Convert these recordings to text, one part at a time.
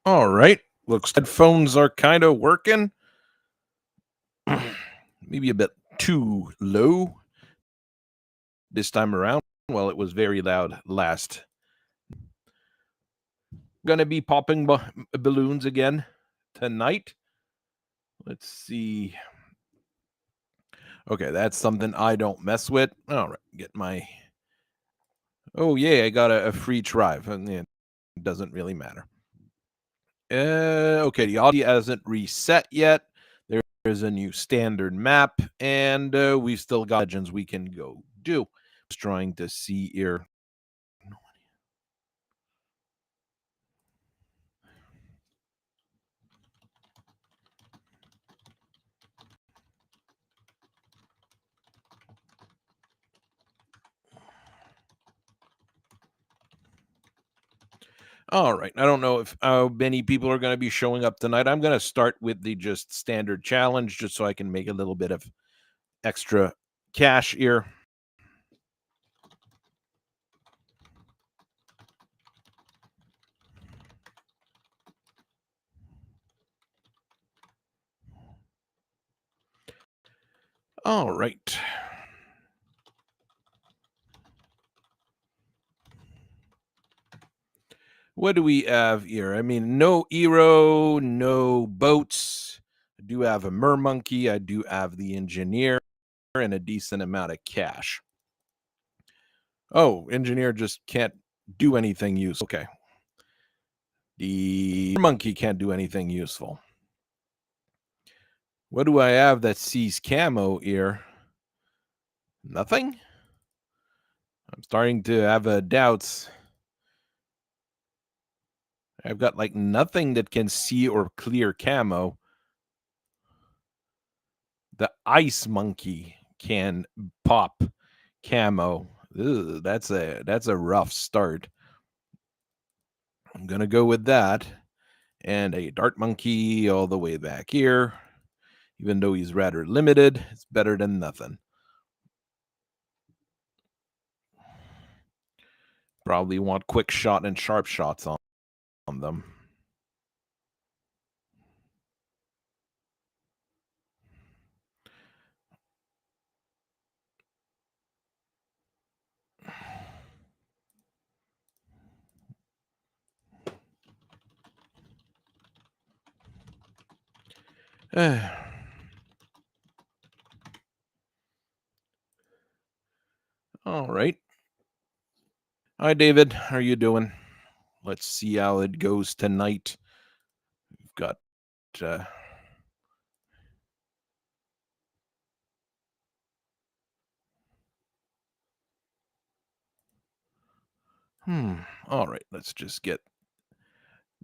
All right. Looks headphones are kind of working. Maybe a bit too low this time around. Well, it was very loud last. Gonna be popping balloons again tonight. Let's see. Okay, that's something I don't mess with. All right, get my. Oh yeah, I got a free drive. Yeah, it doesn't really matter. Okay, the audio hasn't reset yet. There's a new standard map, and we've still got legends we can go do. Just trying to see here. All right. I don't know if how many people are going to be showing up tonight. I'm going to start with the just standard challenge just so I can make a little bit of extra cash here. All right. What do we have here? I mean, no Eero, no boats. I do have a mermonkey. I do have the engineer and a decent amount of cash. Oh, engineer just can't do anything useful. Okay. The monkey can't do anything useful. What do I have that sees camo here? Nothing? I'm starting to have doubts. I've got like nothing that can see or clear camo. The ice monkey can pop camo. Ugh, that's a rough start. I'm gonna go with that. And a dart monkey all the way back here. Even though he's rather limited, it's better than nothing. Probably want quick shot and sharp shots on them. All right. Hi, David. How are you doing? Let's see how it goes tonight. We've got. Uh, All right. Let's just get.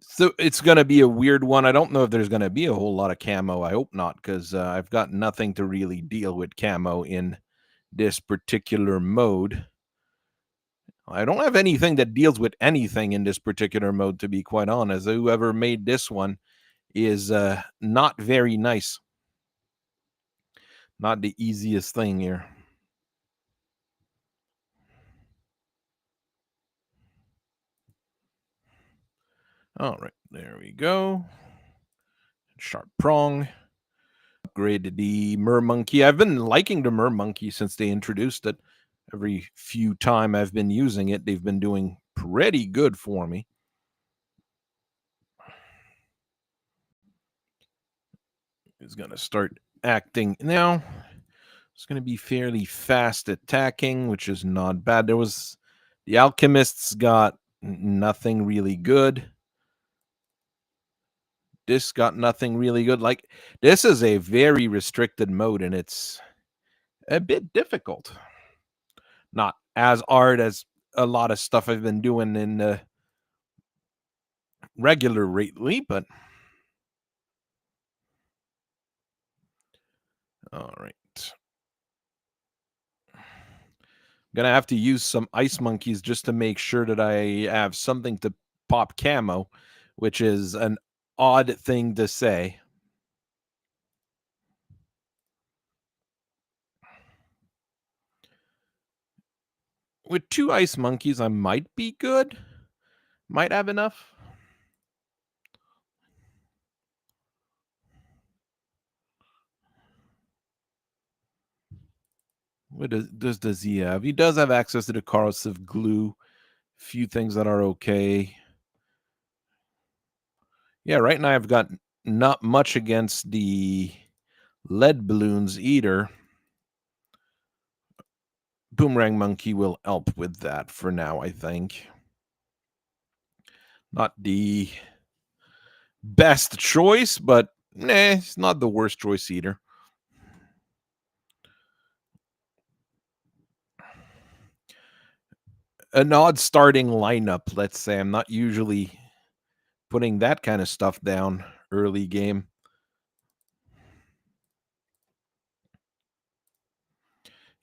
So it's going to be a weird one. I don't know if there's going to be a whole lot of camo. I hope not, because I've got nothing to really deal with camo in this particular mode. I don't have anything that deals with anything in this particular mode, to be quite honest. Whoever made this one is not very nice. Not the easiest thing here. All right, there we go. Sharp prong. Upgraded the mermonkey. I've been liking the mermonkey since they introduced it. Every few time I've been using it, they've been doing pretty good for me. It's going to start acting now. It's going to be fairly fast attacking, which is not bad. There was the alchemists got nothing really good. This got nothing really good. Like, this is a very restricted mode, and it's a bit difficult. Not as hard as a lot of stuff I've been doing in regular lately, but all right. Gonna have to use some ice monkeys just to make sure that I have something to pop camo, which is an odd thing to say. With 2 ice monkeys, I might be good. Might have enough. What does he have? He does have access to the corrosive glue. Few things that are okay. Yeah, right now I've got not much against the lead balloons either. Boomerang Monkey will help with that for now, I think. Not the best choice, but it's not the worst choice either. An odd starting lineup, let's say. I'm not usually putting that kind of stuff down early game.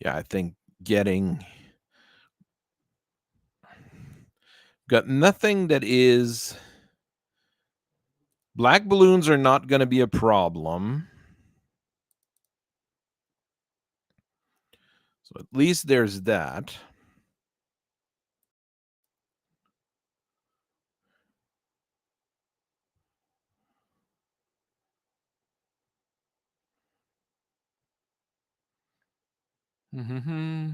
Yeah, I think got nothing that is black balloons are not going to be a problem. So at least there's that. Mm-hmm.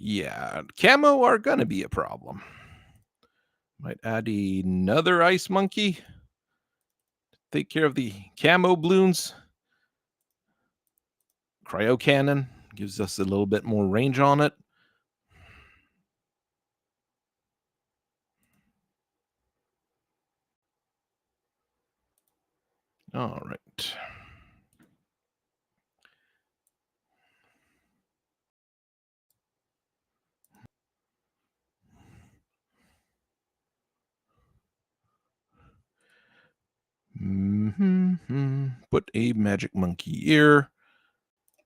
Yeah, camo are going to be a problem. Might add another ice monkey. Take care of the camo balloons. Cryo cannon gives us a little bit more range on it. All right. Put a magic monkey here.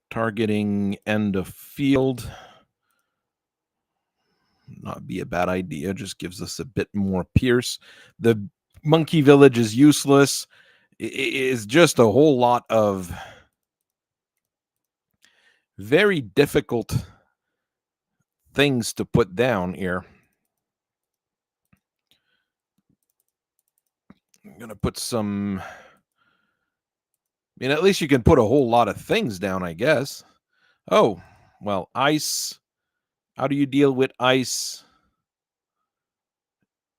Targeting end of field. Not be a bad idea. Just gives us a bit more pierce. The monkey village is useless. It is just a whole lot of very difficult things to put down here. I'm going to put some. I mean, at least you can put a whole lot of things down, I guess. Oh, well, ice. How do you deal with ice?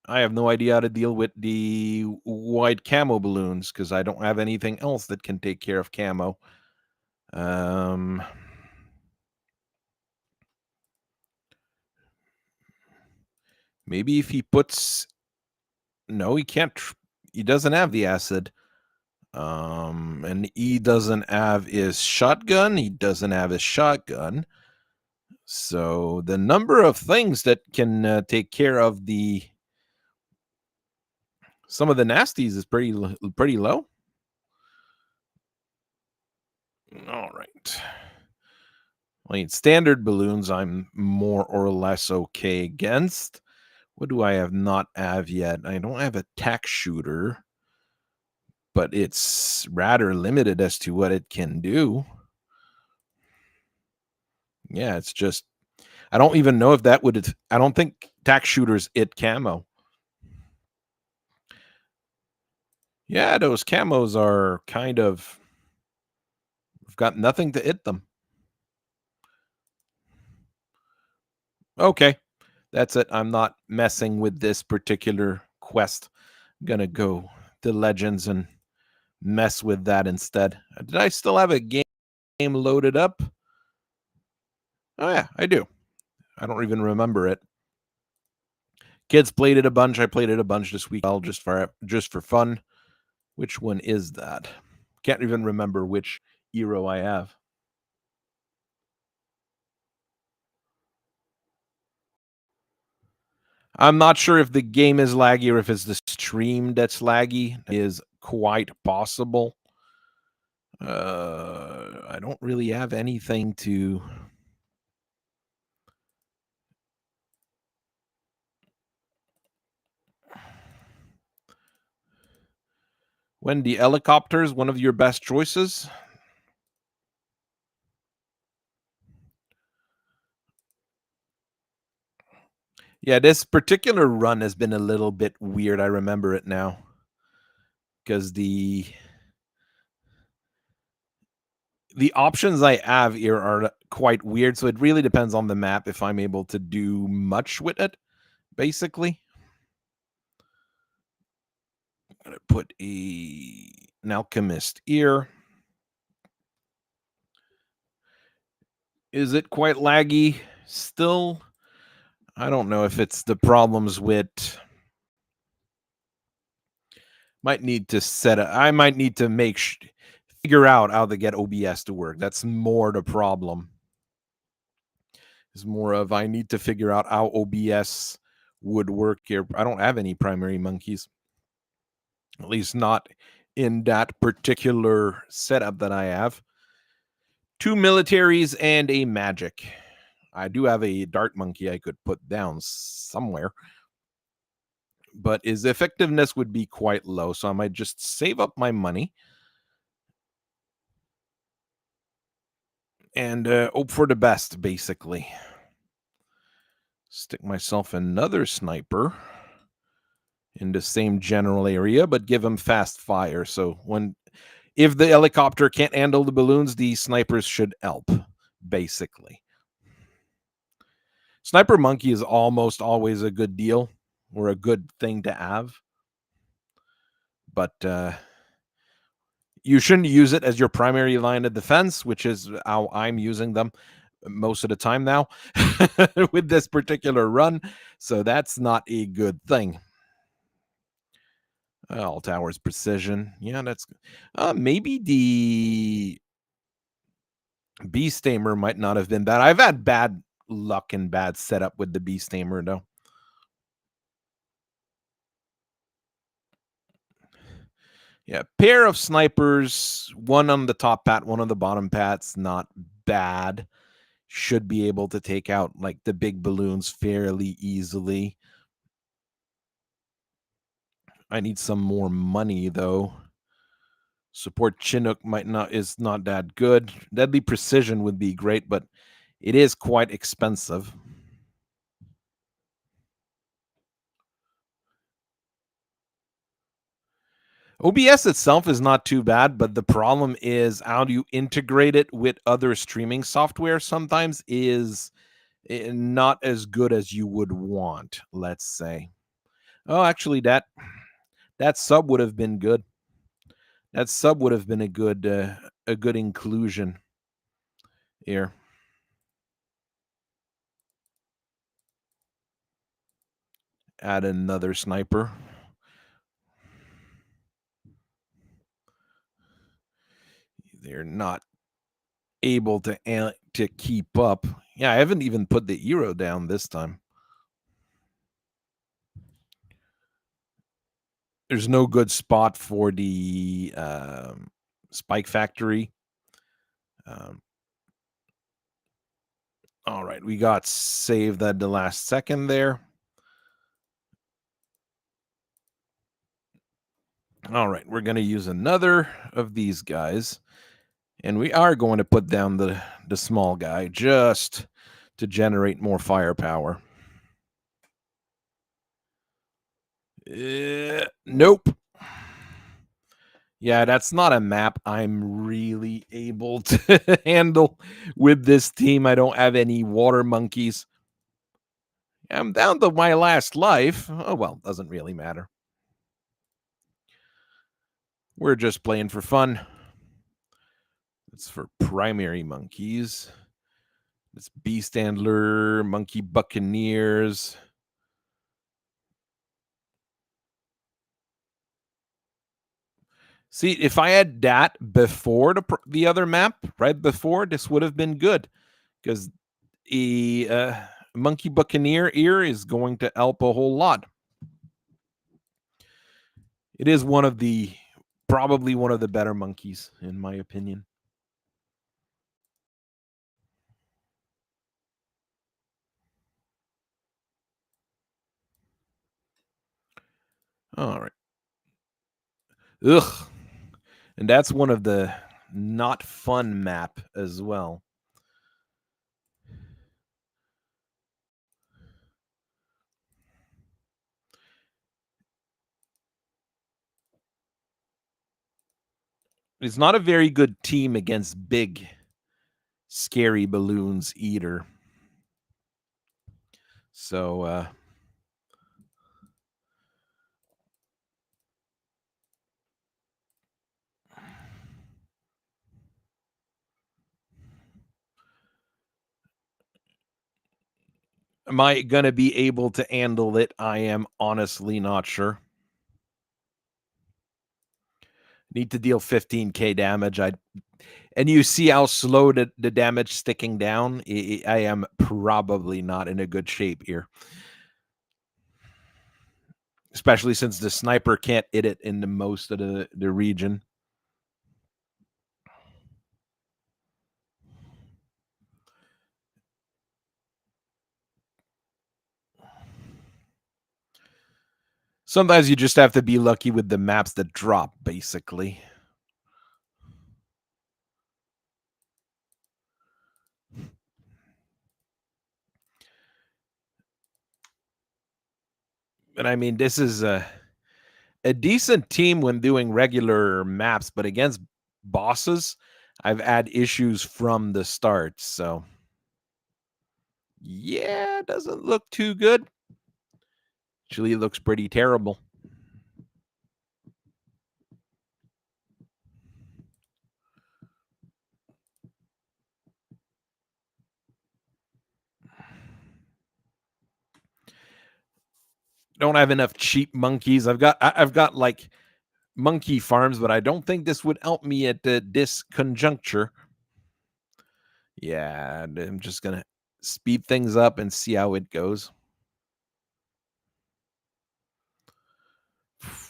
I have no idea how to deal with the white camo balloons because I don't have anything else that can take care of camo. Maybe if he puts. No, he can't. He doesn't have the acid. And he doesn't have his shotgun. He doesn't have his shotgun. So the number of things that can take care of some of the nasties is pretty low. All right. I mean, standard balloons, I'm more or less okay against. What do I have not have yet? I don't have a tack shooter, but it's rather limited as to what it can do. Yeah, it's just I don't even know if that would. I don't think tack shooters hit camo. Yeah, those camos are kind of. I've got nothing to hit them. Okay, that's it. I'm not messing with this particular quest. I'm gonna go to Legends and mess with that instead. Did I still have a game loaded up? Oh yeah, I do. I don't even remember it. Kids played it a bunch. I played it a bunch this week. Just for fun. Which one is that? Can't even remember which hero I have. I'm not sure if the game is laggy or if it's the stream that's laggy. It is quite possible. I don't really have anything to When the helicopter is one of your best choices? Yeah, this particular run has been a little bit weird. I remember it now because the options I have here are quite weird. So it really depends on the map if I'm able to do much with it. Basically, I'm gonna put an alchemist here. Is it quite laggy still? I don't know if it's the problems with. Might need to set it. I might need to figure out how to get OBS to work. That's more the problem. It's more of I need to figure out how OBS would work here. I don't have any primary monkeys, at least not in that particular setup that I have. 2 militaries and a magic. I do have a dart monkey I could put down somewhere, but his effectiveness would be quite low. So I might just save up my money and hope for the best, basically. Stick myself another sniper in the same general area, but give him fast fire. So if the helicopter can't handle the balloons, the snipers should help, basically. Sniper monkey is almost always a good deal or a good thing to have, but you shouldn't use it as your primary line of defense, which is how I'm using them most of the time now with this particular run. So that's not a good thing. All towers precision. Yeah, that's maybe the Beast Tamer might not have been bad. I've had bad luck and bad setup with the Beast Tamer, though. Yeah, pair of snipers, one on the top pat, one on the bottom pat's not bad. Should be able to take out like the big balloons fairly easily. I need some more money though. Support Chinook is not that good. Deadly Precision would be great, but it is quite expensive. OBS itself is not too bad, but the problem is how do you integrate it with other streaming software sometimes is not as good as you would want, let's say. Oh, actually that sub would have been good. That sub would have been a good inclusion here. Add another sniper. They're not able to keep up. Yeah, I haven't even put the hero down this time. There's no good spot for the spike factory. All right, we got saved at the last second there. All right, we're going to use another of these guys, and we are going to put down the small guy just to generate more firepower. Nope. Yeah, that's not a map I'm really able to handle with this team. I don't have any water monkeys. I'm down to my last life. Oh, well, doesn't really matter. We're just playing for fun. It's for primary monkeys. It's Beast Handler, Monkey Buccaneers. See, if I had that before the other map, right before, this would have been good because a Monkey Buccaneer ear is going to help a whole lot. It is probably one of the better monkeys, in my opinion. All right. Ugh. And that's one of the not fun map as well. It's not a very good team against big, scary balloons either. So, am I going to be able to handle it? I am honestly not sure. Need to deal 15k damage. And you see how slow the damage sticking down. I am probably not in a good shape here, especially since the sniper can't hit it in the most of the region. Sometimes you just have to be lucky with the maps that drop, basically. But I mean, this is a decent team when doing regular maps, but against bosses, I've had issues from the start. So, yeah, doesn't look too good. Actually, it looks pretty terrible. Don't have enough cheap monkeys. I've got like monkey farms, but I don't think this would help me at this conjuncture. Yeah, I'm just gonna speed things up and see how it goes.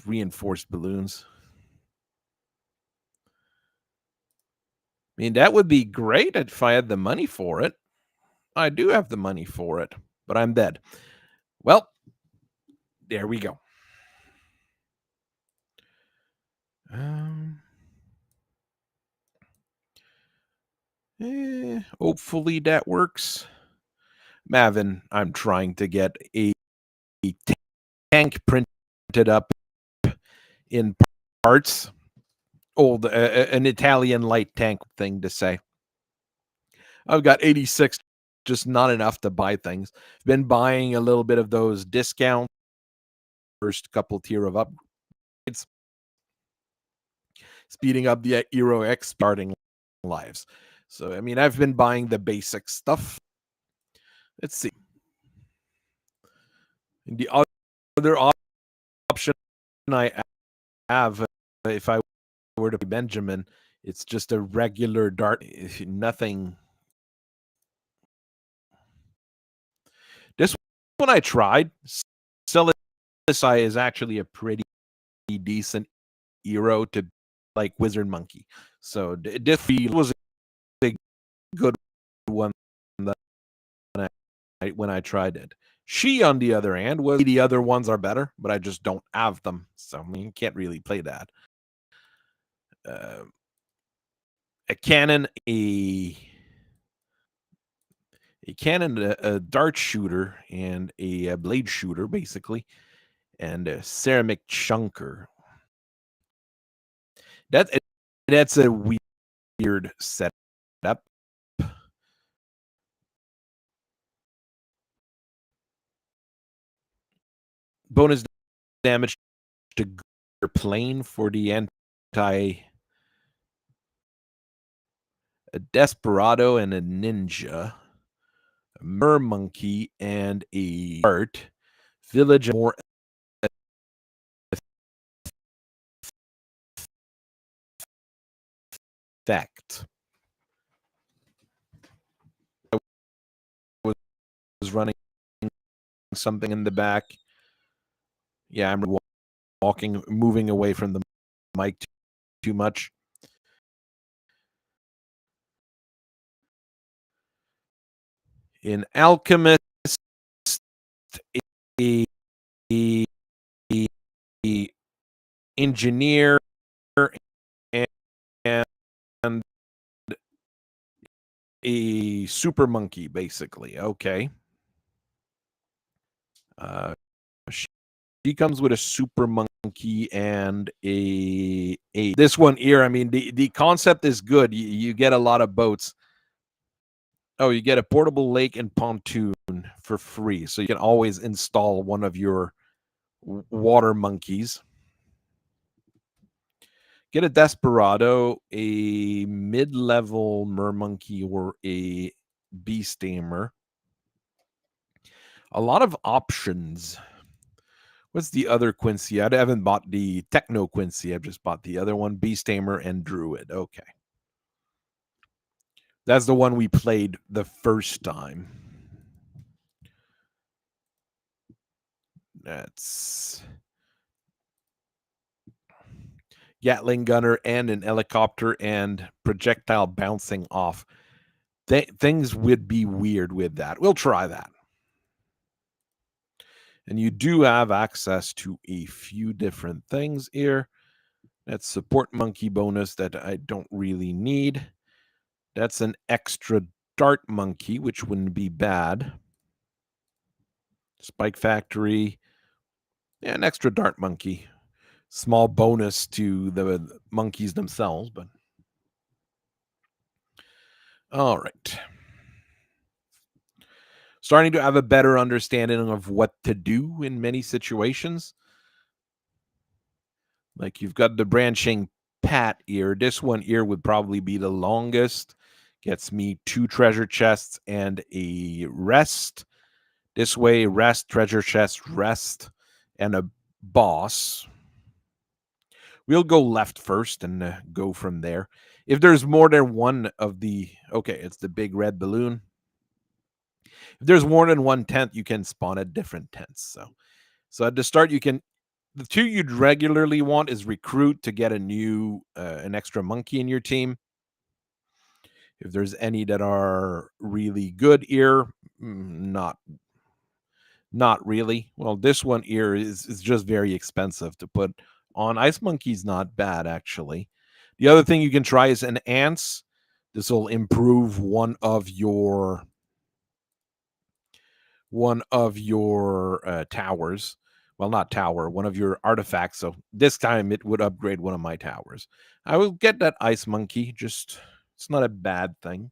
Reinforced balloons. I mean, that would be great if I had the money for it. I do have the money for it, but I'm dead. Well, there we go. Um, hopefully that works. Mavin, I'm trying to get a tank printed up in parts. Old, an Italian light tank thing to say. I've got 86, just not enough to buy things. Been buying a little bit of those discounts, first couple tier of upgrades, speeding up the Euro X starting lives. So, I mean, I've been buying the basic stuff. Let's see. The other option I have, if I were to be Benjamin, it's just a regular dart, nothing. This one I tried. Celisai is actually a pretty decent hero to like Wizard Monkey. So this was a good one that when I tried it. She, on the other hand, was the other ones are better, but I just don't have them. So I mean, you can't really play that. A cannon, a cannon, a dart shooter, and a blade shooter, basically, and a ceramic chunker. That's a weird setup. Bonus damage to plane for the anti. A desperado and a ninja, a mermonkey and a art village more effect. I was running something in the back. Yeah, I'm moving away from the mic too much. In Alchemist, a, a engineer a super monkey, basically. Okay. She comes with a super monkey and a this one here. I mean, the concept is good. You get a lot of boats. Oh, you get a portable lake and pontoon for free, so you can always install one of your water monkeys. Get a desperado, a mid-level mermonkey, or a beast tamer. A lot of options. What's the other Quincy? I haven't bought the Techno Quincy. I've just bought the other one, Beast Tamer and Druid. Okay. That's the one we played the first time. That's Gatling gunner and an helicopter and projectile bouncing off. Things would be weird with that. We'll try that. And you do have access to a few different things here. That's support monkey bonus that I don't really need. That's an extra dart monkey, which wouldn't be bad. Spike factory. Yeah, an extra dart monkey. Small bonus to the monkeys themselves, but all right. Starting to have a better understanding of what to do in many situations. Like you've got the branching pat ear. This one ear would probably be the longest. Gets me 2 treasure chests and a rest. This way, rest, treasure chest, rest, and a boss. We'll go left first and go from there. If there's more than one of the... Okay, it's the big red balloon. If there's more than one tent, you can spawn at different tents. So at the start, you can... The two you'd regularly want is recruit to get an extra monkey in your team. If there's any that are really good here, not really. Well, this one here is just very expensive to put on. Ice Monkey's not bad, actually. The other thing you can try is an ants. This will improve one of your towers. Well, not tower, one of your artifacts. So this time it would upgrade one of my towers. I will get that Ice Monkey. Just, it's not a bad thing.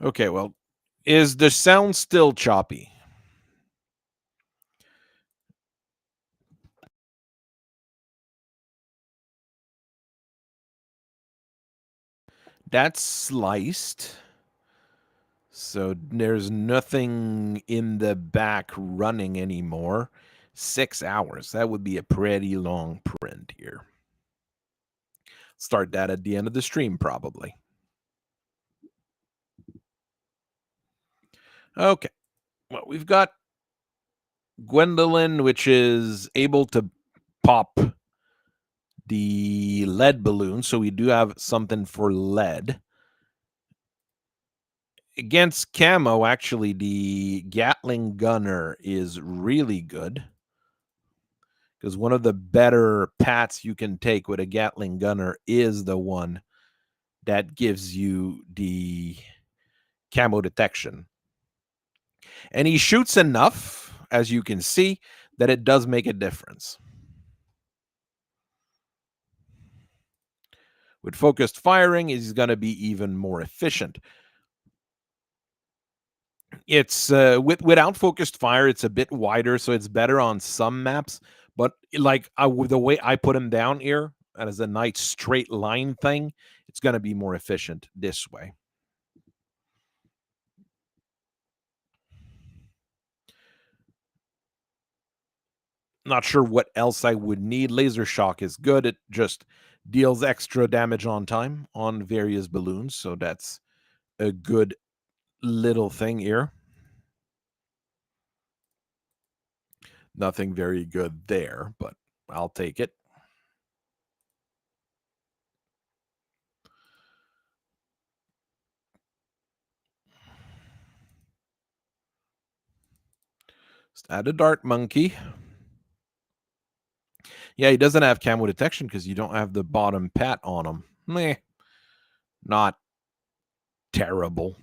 Okay, well, is the sound still choppy? That's sliced. So there's nothing in the back running anymore. 6 hours. That would be a pretty long print here. Start that at the end of the stream, probably. Okay. Well, we've got Gwendolyn, which is able to pop the lead balloon. So we do have something for lead. Against camo, actually, the Gatling gunner is really good. Because one of the better pats you can take with a Gatling gunner is the one that gives you the camo detection. And he shoots enough, as you can see, that it does make a difference. With focused firing, he's going to be even more efficient. It's without focused fire, it's a bit wider, so it's better on some maps. But like the way I put him down here, as a nice straight line thing, it's going to be more efficient this way. Not sure what else I would need. Laser shock is good. It just deals extra damage on time on various balloons, so that's a good little thing here. Nothing very good there, but I'll take it. Just add a dart monkey. Yeah, he doesn't have camo detection because you don't have the bottom pat on him. Meh. Not terrible.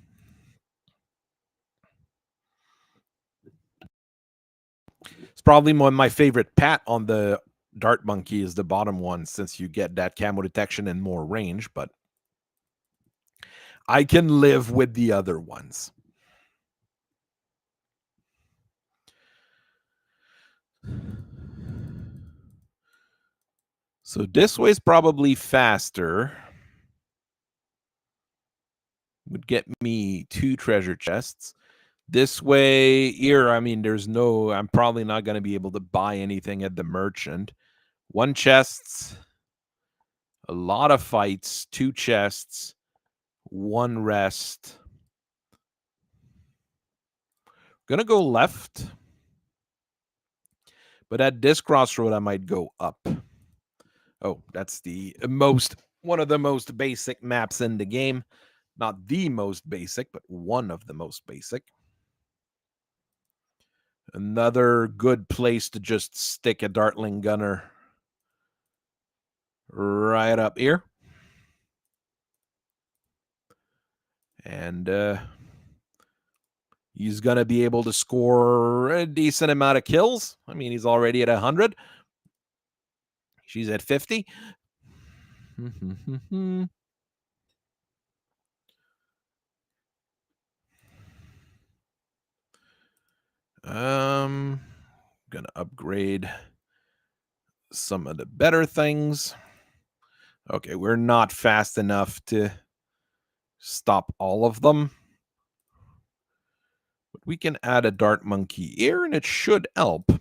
It's probably my favorite pat on the Dart Monkey is the bottom one since you get that camo detection and more range, but I can live with the other ones. So this way is probably faster. Would get me 2 treasure chests. This way here, I mean, I'm probably not going to be able to buy anything at the merchant. 1 chests, a lot of fights, 2 chests, 1 rest. Gonna go left. But at this crossroad, I might go up. Oh, that's one of the most basic maps in the game. Not the most basic, but one of the most basic. Another good place to just stick a Dartling Gunner right up here. And he's going to be able to score a decent amount of kills. I mean, he's already at 100. She's at 50. Gonna upgrade some of the better things. Okay, we're not fast enough to stop all of them. But we can add a Dart Monkey here, and it should help.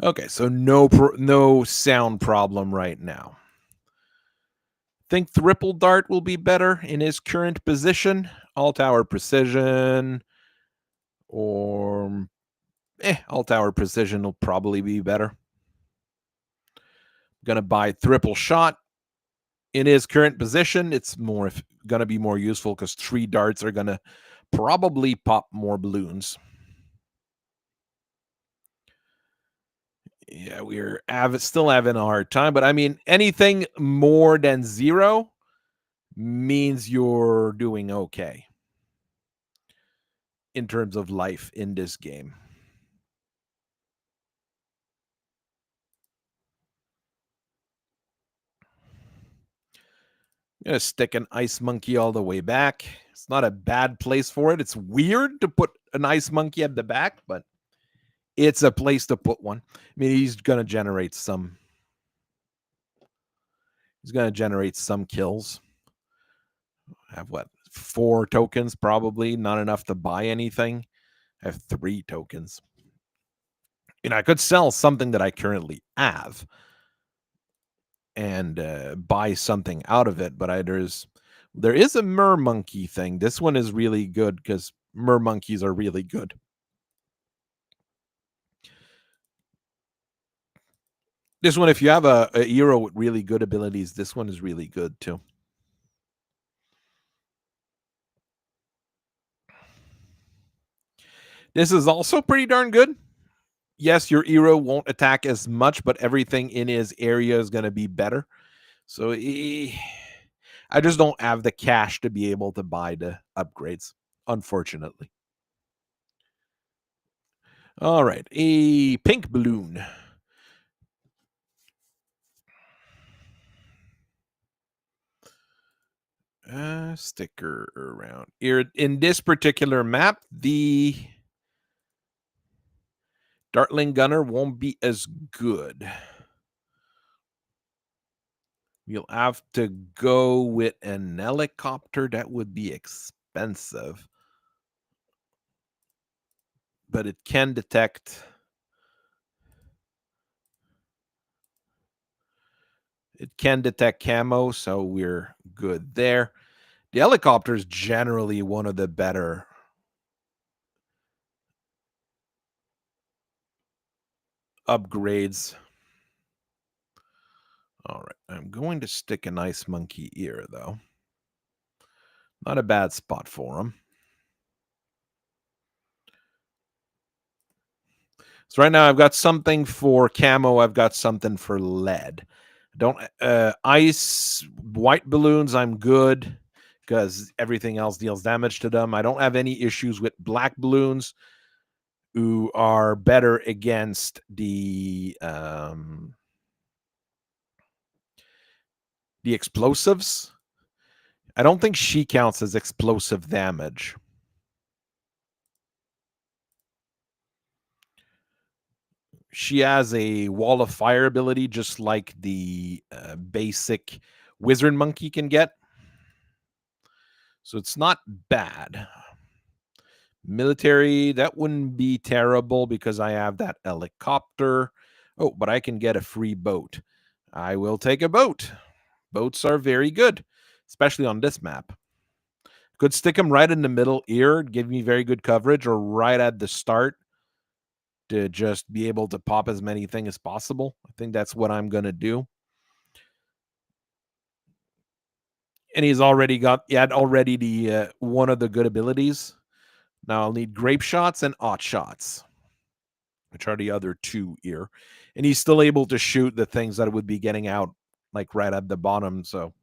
Okay, so no sound problem right now. Think Triple Dart will be better in his current position. All Tower Precision, or All Tower Precision will probably be better. Gonna buy Triple Shot in his current position. It's gonna be more useful because 3 darts are gonna probably pop more balloons. Yeah, we're still having a hard time, but I mean, anything more than 0 means you're doing okay in terms of life in this game. I'm going to stick an Ice Monkey all the way back. It's not a bad place for it. It's weird to put an Ice Monkey at the back, but it's a place to put one. I mean, he's going to generate some. He's going to generate some kills. I have 4 tokens, probably not enough to buy anything. I have 3 tokens. I could sell something that I currently have and buy something out of it, but there is a mer monkey thing. This one is really good because mer monkeys are really good. This one, if you have a hero with really good abilities, this one is really good too. This is also pretty darn good. Yes, your hero won't attack as much, but everything in his area is going to be better. So I just don't have the cash to be able to buy the upgrades, unfortunately. All right, a pink balloon. Sticker around here. In this particular map, the Dartling Gunner won't be as good. You'll have to go with an helicopter. That would be expensive. But it can detect. It can detect camo, so we're good there. The helicopter is generally one of the better upgrades. All right, I'm going to stick an Ice Monkey ear, though. Not a bad spot for him. So right now I've got something for camo. I've got something for lead. Don't ice white balloons. I'm good because everything else deals damage to them. I don't have any issues with black balloons, who are better against the explosives. I don't think she counts as explosive damage. She has a wall of fire ability, just like the basic wizard monkey can get. So it's not bad. Military, that wouldn't be terrible because I have that helicopter. Oh, but I can get a free boat. I will take a boat. Boats are very good, especially on this map. Could stick them right in the middle ear, give me very good coverage, or right at the start to just be able to pop as many things as possible. I think that's what I'm going to do. And he's already got, he had already the one of the good abilities. Now I'll need grape shots and hot shots, which are the other two here. And he's still able to shoot the things that would be getting out, like right at the bottom. So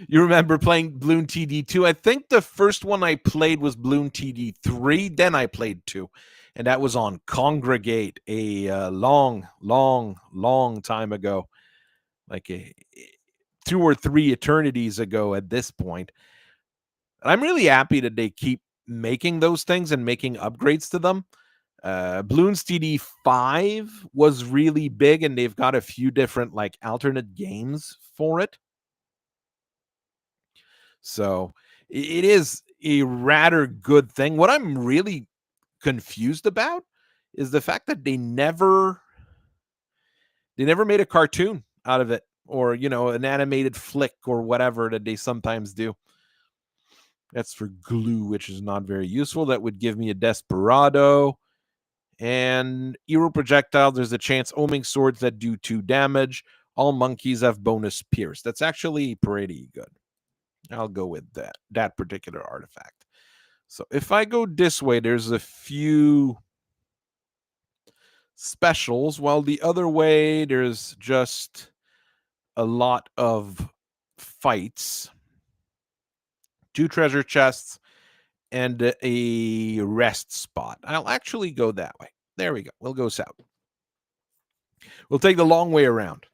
you remember playing Bloon TD2? I think the first one I played was Bloon TD3. Then I played 2. And that was on Congregate a long time ago. Like 2 or 3 eternities ago at this point. And I'm really happy that they keep making those things and making upgrades to them. Bloons TD5 was really big, and they've got a few different like alternate games for it. So it is a rather good thing. What I'm really confused about is the fact that they never made a cartoon out of it, or an animated flick or whatever that they sometimes do. That's for glue, which is not very useful. That would give me a Desperado. And Hero Projectile, there's a chance homing swords that do 2 damage. All monkeys have bonus pierce. That's actually pretty good. I'll go with that particular artifact. So if I go this way, there's a few specials, while the other way, there's just a lot of fights. 2 treasure chests and a rest spot. I'll actually go that way. There we go. We'll go south. We'll take the long way around.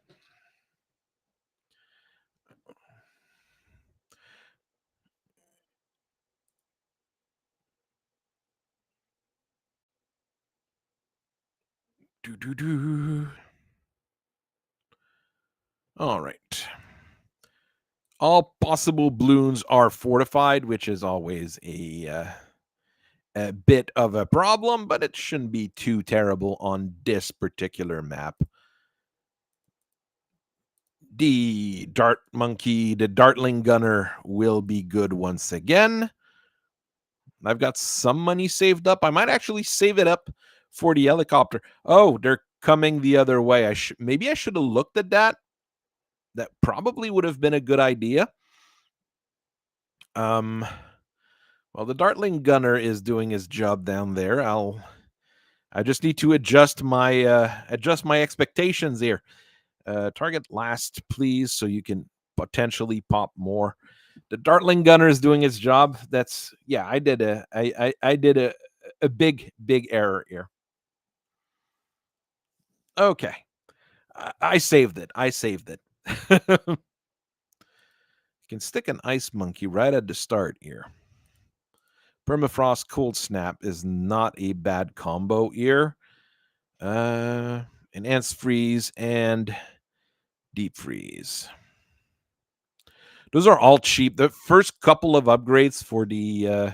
All right. All possible balloons are fortified, which is always a bit of a problem, but it shouldn't be too terrible on this particular map. The dart monkey, the dartling gunner will be good once again. I've got some money saved up. I might actually save it up for the helicopter. Oh, they're coming the other way. Maybe I should have looked at that. That probably would have been a good idea. Well, the dartling gunner is doing his job down there. I just need to adjust my expectations here. Target last, please, so you can potentially pop more. The dartling gunner is doing its job. I did a big error here. Okay, I saved it. You can stick an ice monkey right at the start here. Permafrost Cold Snap is not a bad combo here. Enhanced Freeze and Deep Freeze. Those are all cheap. The first couple of upgrades for the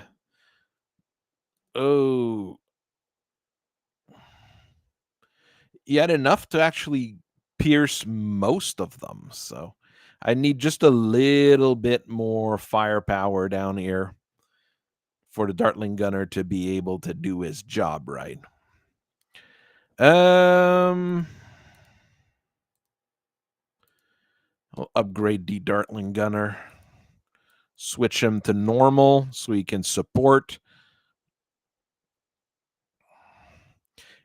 he had enough to actually pierce most of them. So I need just a little bit more firepower down here for the Dartling Gunner to be able to do his job right. I'll upgrade the Dartling Gunner Switch him to normal so he can support.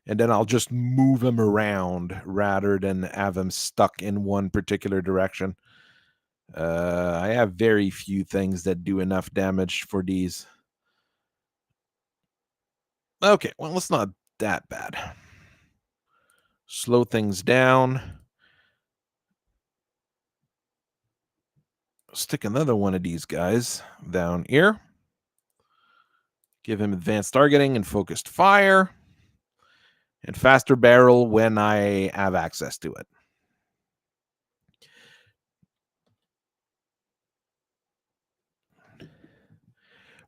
And then I'll just move him around rather than have him stuck in one particular direction. I have very few things that do enough damage for these. Okay, well, it's not that bad. Slow things down. Stick another one of these guys down here. Give him advanced targeting and focused fire. And faster barrel when I have access to it.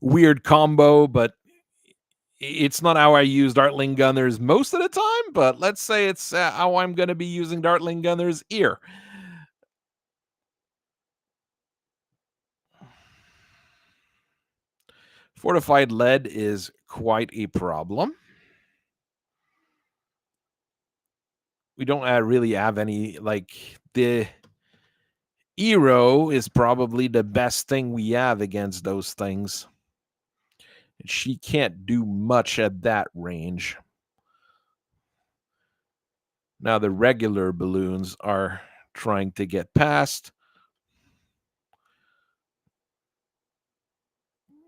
Weird combo, but it's not how I use Dartling Gunners most of the time, but let's say it's how I'm going to be using Dartling Gunners here. Fortified lead is quite a problem. We don't really have any, like, the Eero is probably the best thing we have against those things. She can't do much at that range. Now the regular balloons are trying to get past.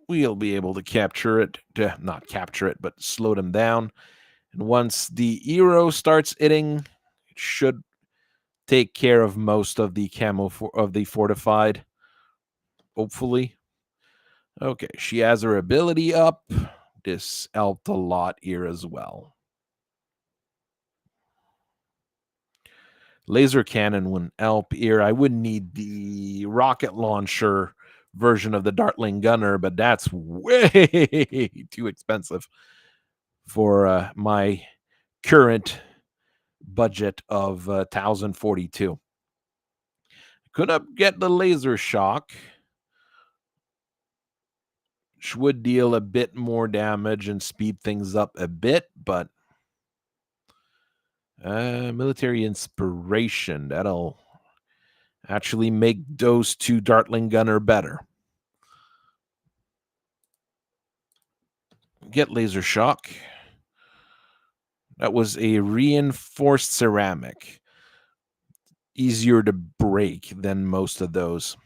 We'll be able to capture it, not capture it, but slow them down. And once the Eero starts hitting, it should take care of most of the camo of the fortified, hopefully. Okay, she has her ability up. This helped a lot here as well. Laser cannon wouldn't help here. I would need the rocket launcher version of the Dartling Gunner, but that's way too expensive for my current budget of 1042. Could up get the laser shock, which would deal a bit more damage and speed things up a bit, but military inspiration, that'll actually make those two Dartling Gunner better. Get laser shock. That was a reinforced ceramic. Easier to break than most of those.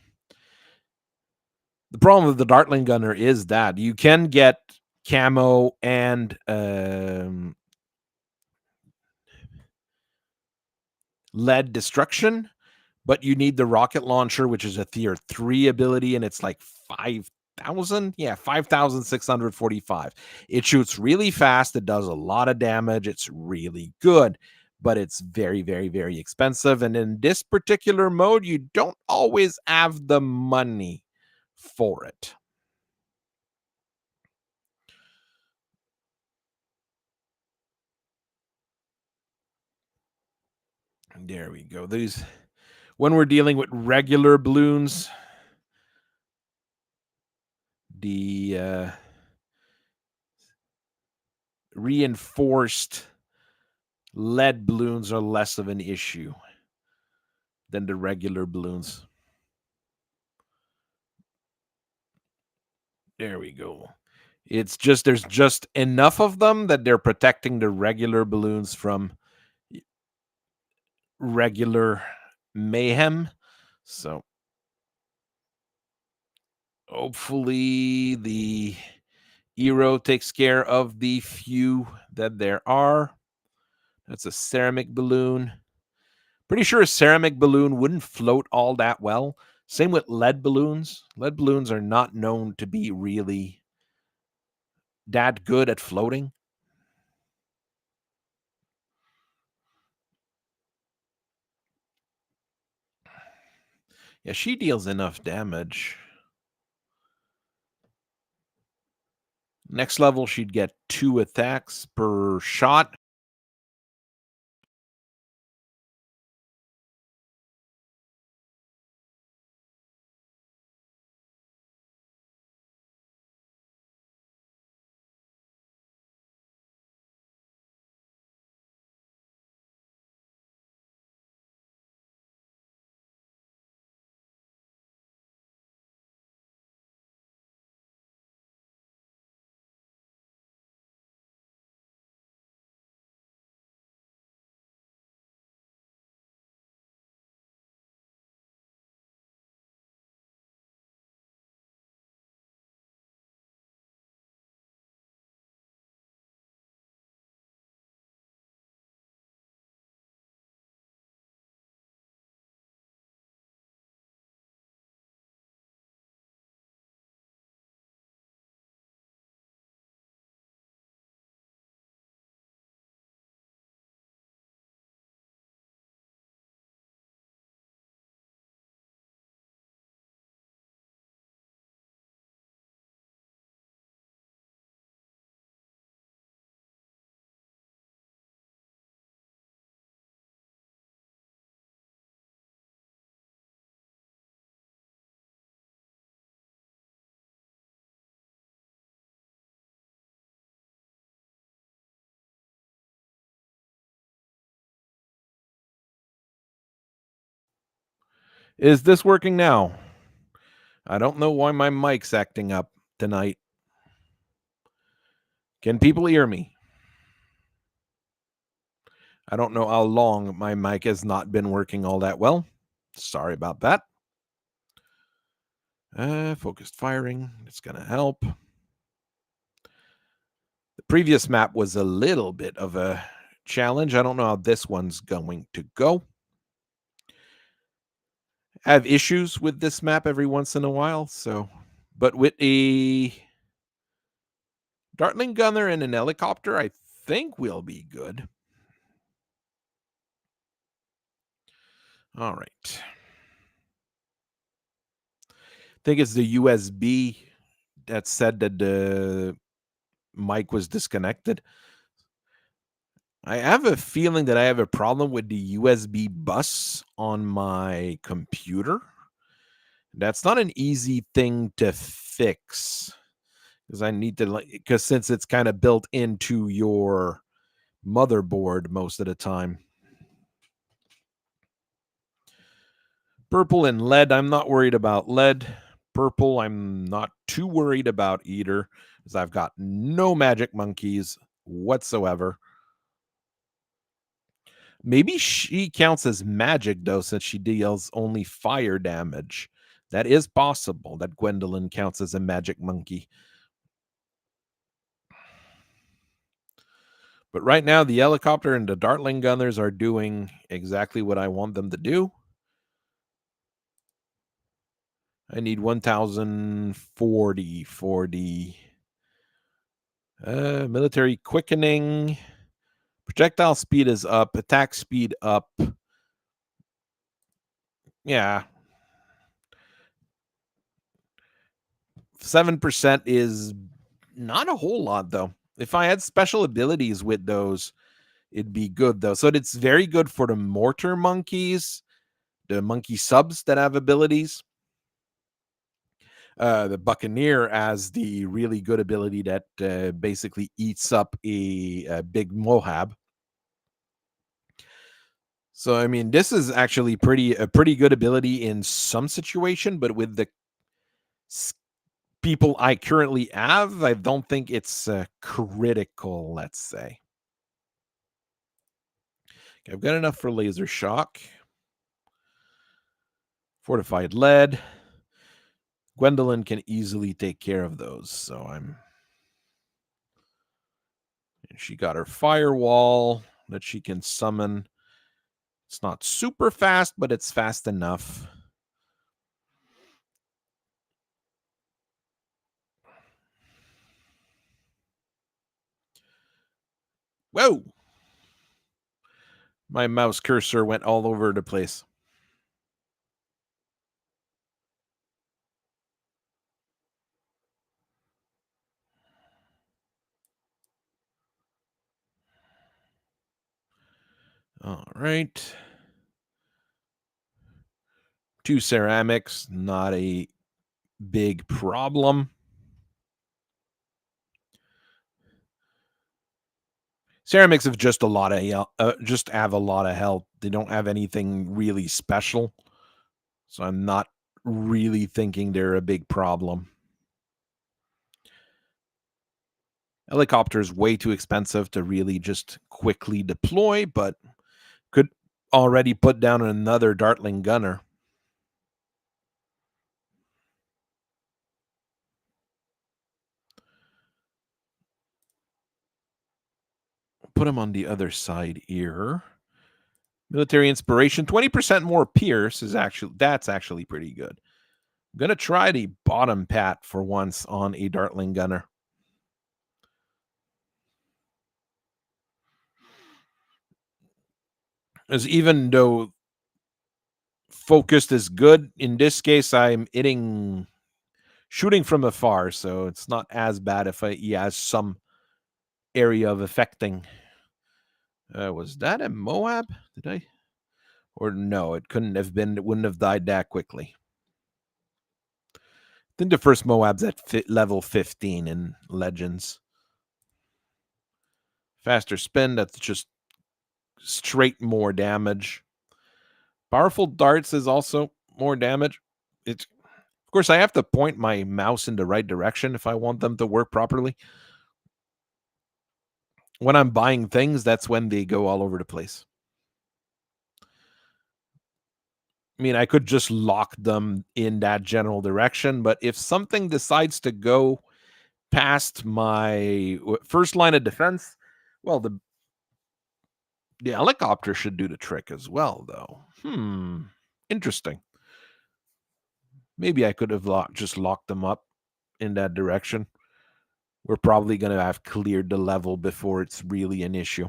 The problem with the Dartling Gunner is that you can get camo and lead destruction, but you need the rocket launcher, which is a tier 3 ability, and it's like 5,000. Yeah, 5,645. It shoots really fast. It does a lot of damage. It's really good, but it's very, very, very expensive. And in this particular mode, you don't always have the money for it. There we go. These, when we're dealing with regular balloons, the reinforced lead balloons are less of an issue than the regular balloons. There we go. It's just there's just enough of them that they're protecting the regular balloons from regular mayhem. So hopefully the Eero takes care of the few that there are. That's a ceramic balloon. Pretty sure a ceramic balloon wouldn't float all that well. Same with lead balloons. Lead balloons are not known to be really that good at floating. Yeah, she deals enough damage. Next level, she'd get 2 attacks per shot. Is this working now? I don't know why my mic's acting up tonight. Can people hear me? I don't know how long my mic has not been working all that well. Sorry about that. Focused firing. It's going to help. The previous map was a little bit of a challenge. I don't know how this one's going to go. I have issues with this map every once in a while, but with a Dartling gunner and an helicopter, I think we'll be good. All right. I think it's the USB that said that the mic was disconnected. I have a feeling that I have a problem with the USB bus on my computer. That's not an easy thing to fix because I need to, because since it's kind of built into your motherboard most of the time. Purple and lead, I'm not worried about lead. Purple, I'm not too worried about either, because I've got no magic monkeys whatsoever. Maybe she counts as magic, though, since she deals only fire damage. That is possible, that Gwendolyn counts as a magic monkey. But right now, the helicopter and the Dartling gunners are doing exactly what I want them to do. I need 1,040 for the military quickening. Projectile speed is up. Attack speed up. Yeah. 7% is not a whole lot, though. If I had special abilities with those, it'd be good, though. So it's very good for the mortar monkeys, the monkey subs that have abilities. The Buccaneer has the really good ability that basically eats up a big Mohab. So I mean, this is actually a pretty good ability in some situation, but with the people I currently have, I don't think it's critical. Let's say okay, I've got enough for laser shock, fortified lead. Gwendolyn can easily take care of those, so she got her firewall that she can summon. It's not super fast, but it's fast enough. Whoa! My mouse cursor went all over the place. All right. 2 ceramics, not a big problem. Ceramics have just just have a lot of health. They don't have anything really special, so I'm not really thinking they're a big problem. Helicopter is way too expensive to really just quickly deploy, but could already put down another Dartling gunner. Put him on the other side here. Military inspiration, 20% more Pierce that's actually pretty good. I'm gonna try the bottom pat for once on a Dartling gunner. As even though focused is good, in this case I'm shooting from afar, so it's not as bad if he has some area of affecting. Was that a Moab? Did I? Or no, it couldn't have been. It wouldn't have died that quickly. I think the first Moab's at level 15 in Legends. Faster spin, that's just straight more damage. Powerful darts is also More damage. It's of course I have to point my mouse in the right direction if I want them to work properly. When I'm buying things, that's when they go all over the place. I mean, I could just lock them in that general direction, but if something decides to go past my first line of defense, well, the helicopter should do the trick as well, though. Interesting. Maybe I could have just locked them up in that direction. We're probably going to have cleared the level before it's really an issue.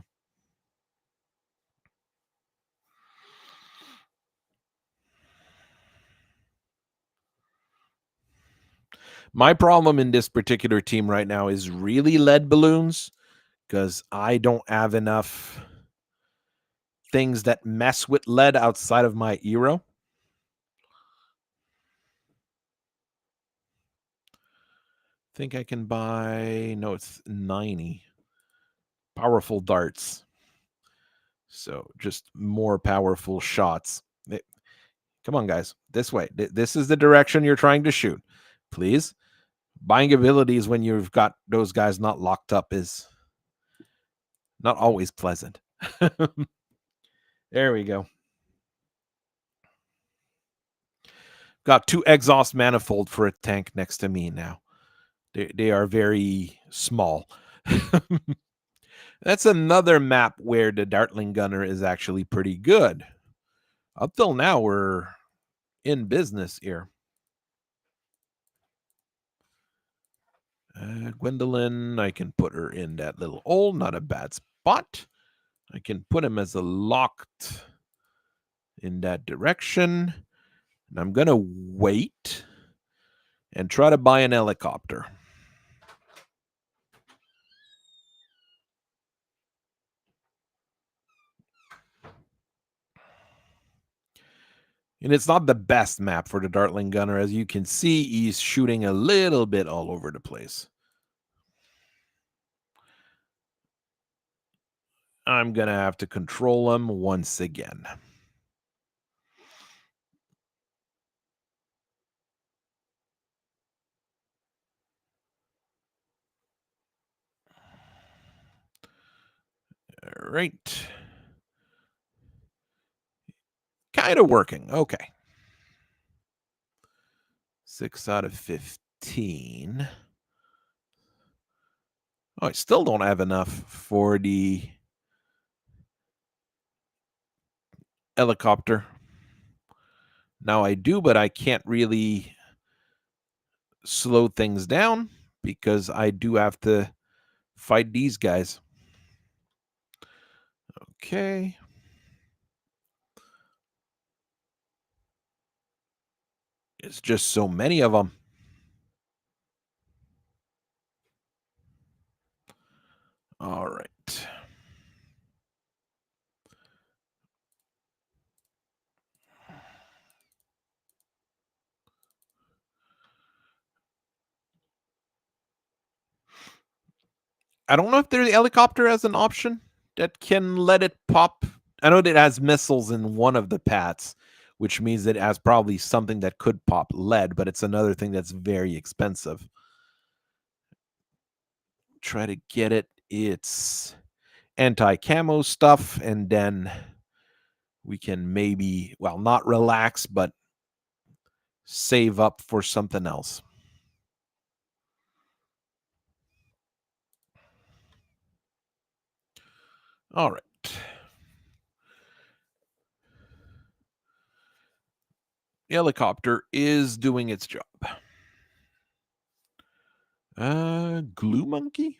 My problem in this particular team right now is really lead balloons because I don't have enough things that mess with lead outside of my Eero. Think I can buy, no, it's 90 powerful darts. So just more powerful shots. Come on, guys, this way. This is the direction you're trying to shoot. Please. Buying abilities when you've got those guys not locked up is not always pleasant. There we go. Got 2 exhaust manifold for a tank next to me now. They are very small. That's another map where the Dartling Gunner is actually pretty good. Up till now, we're in business here. Gwendolyn, I can put her in that little hole. Not a bad spot. I can put him as a locked in that direction. And I'm going to wait and try to buy an helicopter. And it's not the best map for the Dartling Gunner. As you can see, he's shooting a little bit all over the place. I'm going to have to control him once again. All right. Kind of working. Okay. 6 out of 15. Oh, I still don't have enough for the helicopter. Now I do, but I can't really slow things down because I do have to fight these guys. Okay. It's just so many of them. All right. I don't know if the helicopter has an option that can let it pop. I know that it has missiles in one of the paths, which means that it has probably something that could pop lead, but it's another thing that's very expensive. Try to get it. It's anti-camo stuff, and then we can maybe, well, not relax, but save up for something else. All right. The helicopter is doing its job. Glue monkey?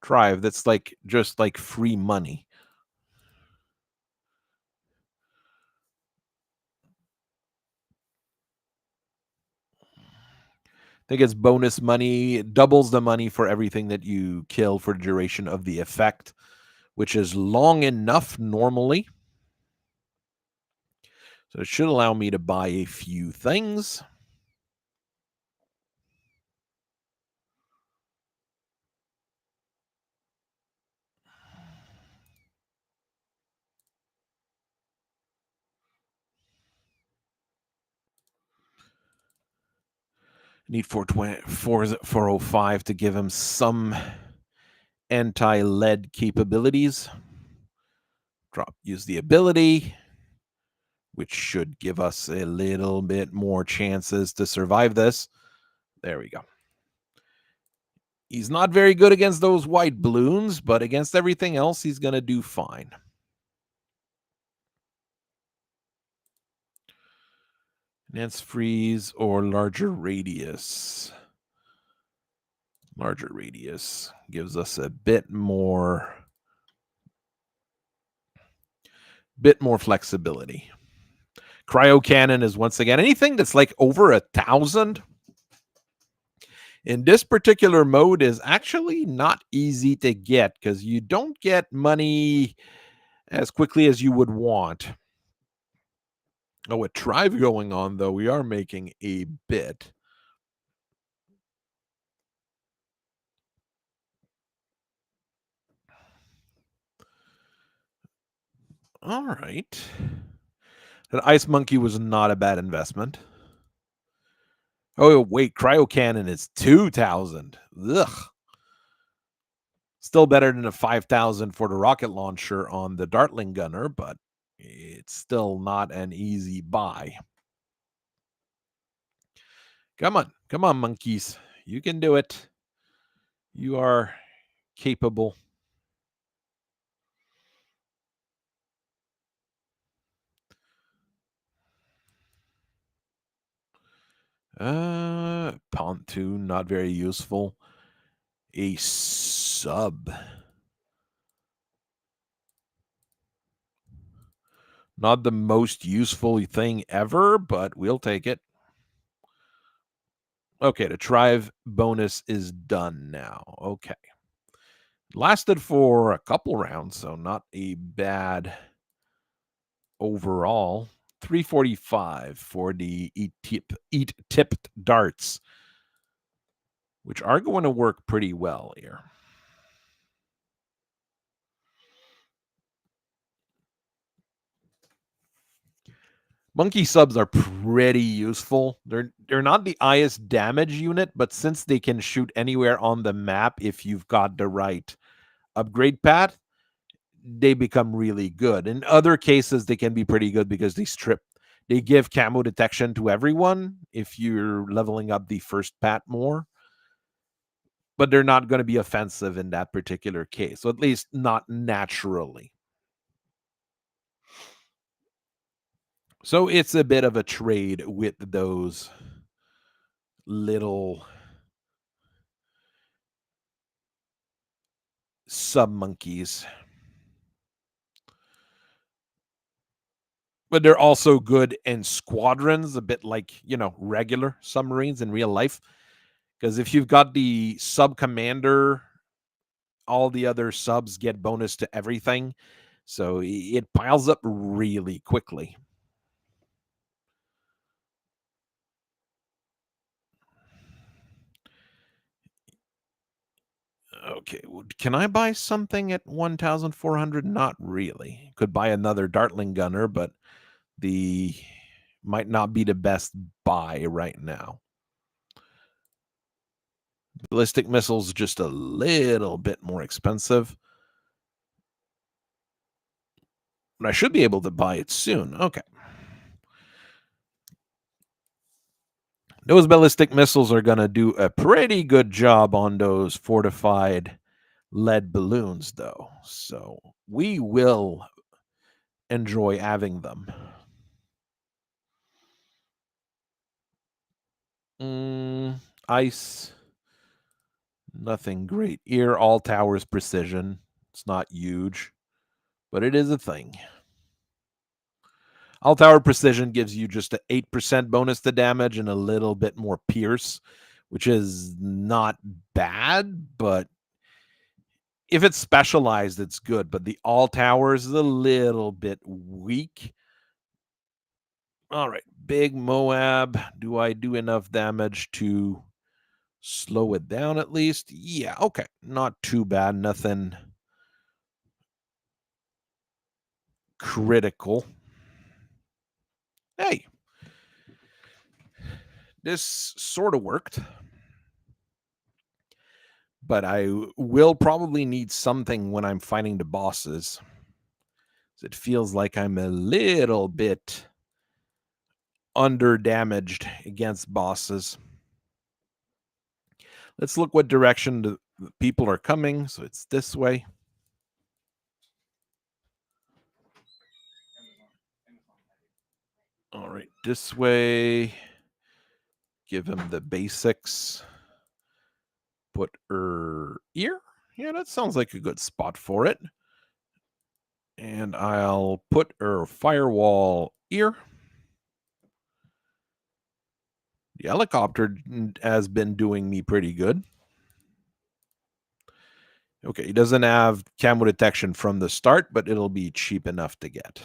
Tribe, that's like just like free money. I think it's bonus money. It doubles the money for everything that you kill for the duration of the effect, which is long enough normally. So it should allow me to buy a few things. Need 405 to give him some anti-lead capabilities. Use the ability, which should give us a little bit more chances to survive this. There we go. He's not very good against those white balloons, but against everything else, he's going to do fine. Enhance freeze or larger radius. Larger radius gives us a bit more flexibility. Cryo cannon is once again anything that's like over 1,000 in this particular mode is actually not easy to get because you don't get money as quickly as you would want. Oh, with Trive going on, though, we are making a bit. All right. That Ice Monkey was not a bad investment. Oh, wait, Cryo Cannon is 2,000. Ugh. Still better than a 5,000 for the rocket launcher on the Dartling Gunner, but it's still not an easy buy. Come on, monkeys. You can do it. You are capable. Pontoon, not very useful. A sub. Not the most useful thing ever, but we'll take it. Okay, the Trive bonus is done now. Okay. Lasted for a couple rounds, so not a bad overall. 345 for the eat tipped darts, which are going to work pretty well here. Monkey subs are pretty useful. They're not the highest damage unit, but since they can shoot anywhere on the map if you've got the right upgrade path, they become really good. In other cases, they can be pretty good because they give camo detection to everyone if you're leveling up the first pat more. But they're not going to be offensive in that particular case, so at least not naturally. So it's a bit of a trade with those little sub monkeys. But they're also good in squadrons, a bit like, regular submarines in real life. Because if you've got the sub commander, all the other subs get bonus to everything. So it piles up really quickly. Okay, can I buy something at 1,400? Not really. Could buy another Dartling gunner, but the might not be the best buy right now. Ballistic missiles just a little bit more expensive. But I should be able to buy it soon. Okay. Those ballistic missiles are going to do a pretty good job on those fortified lead balloons, though. So we will enjoy having them. Ice. Nothing great here. All towers precision. It's not huge, but it is a thing. All tower precision gives you just an 8% bonus to damage and a little bit more pierce, which is not bad, but if it's specialized, it's good. But the all towers is a little bit weak. All right, big Moab. Do I do enough damage to slow it down at least? Yeah, okay. Not too bad. Nothing critical. Hey, This sort of worked, but I will probably need something when I'm fighting the bosses. It feels like I'm a little bit under damaged against bosses. Let's look what direction the people are coming. So it's this way. All right, this way. Give him the basics. Put her ear. Yeah, that sounds like a good spot for it. And I'll put her firewall ear. The helicopter has been doing me pretty good. Okay, he doesn't have camo detection from the start, but it'll be cheap enough to get.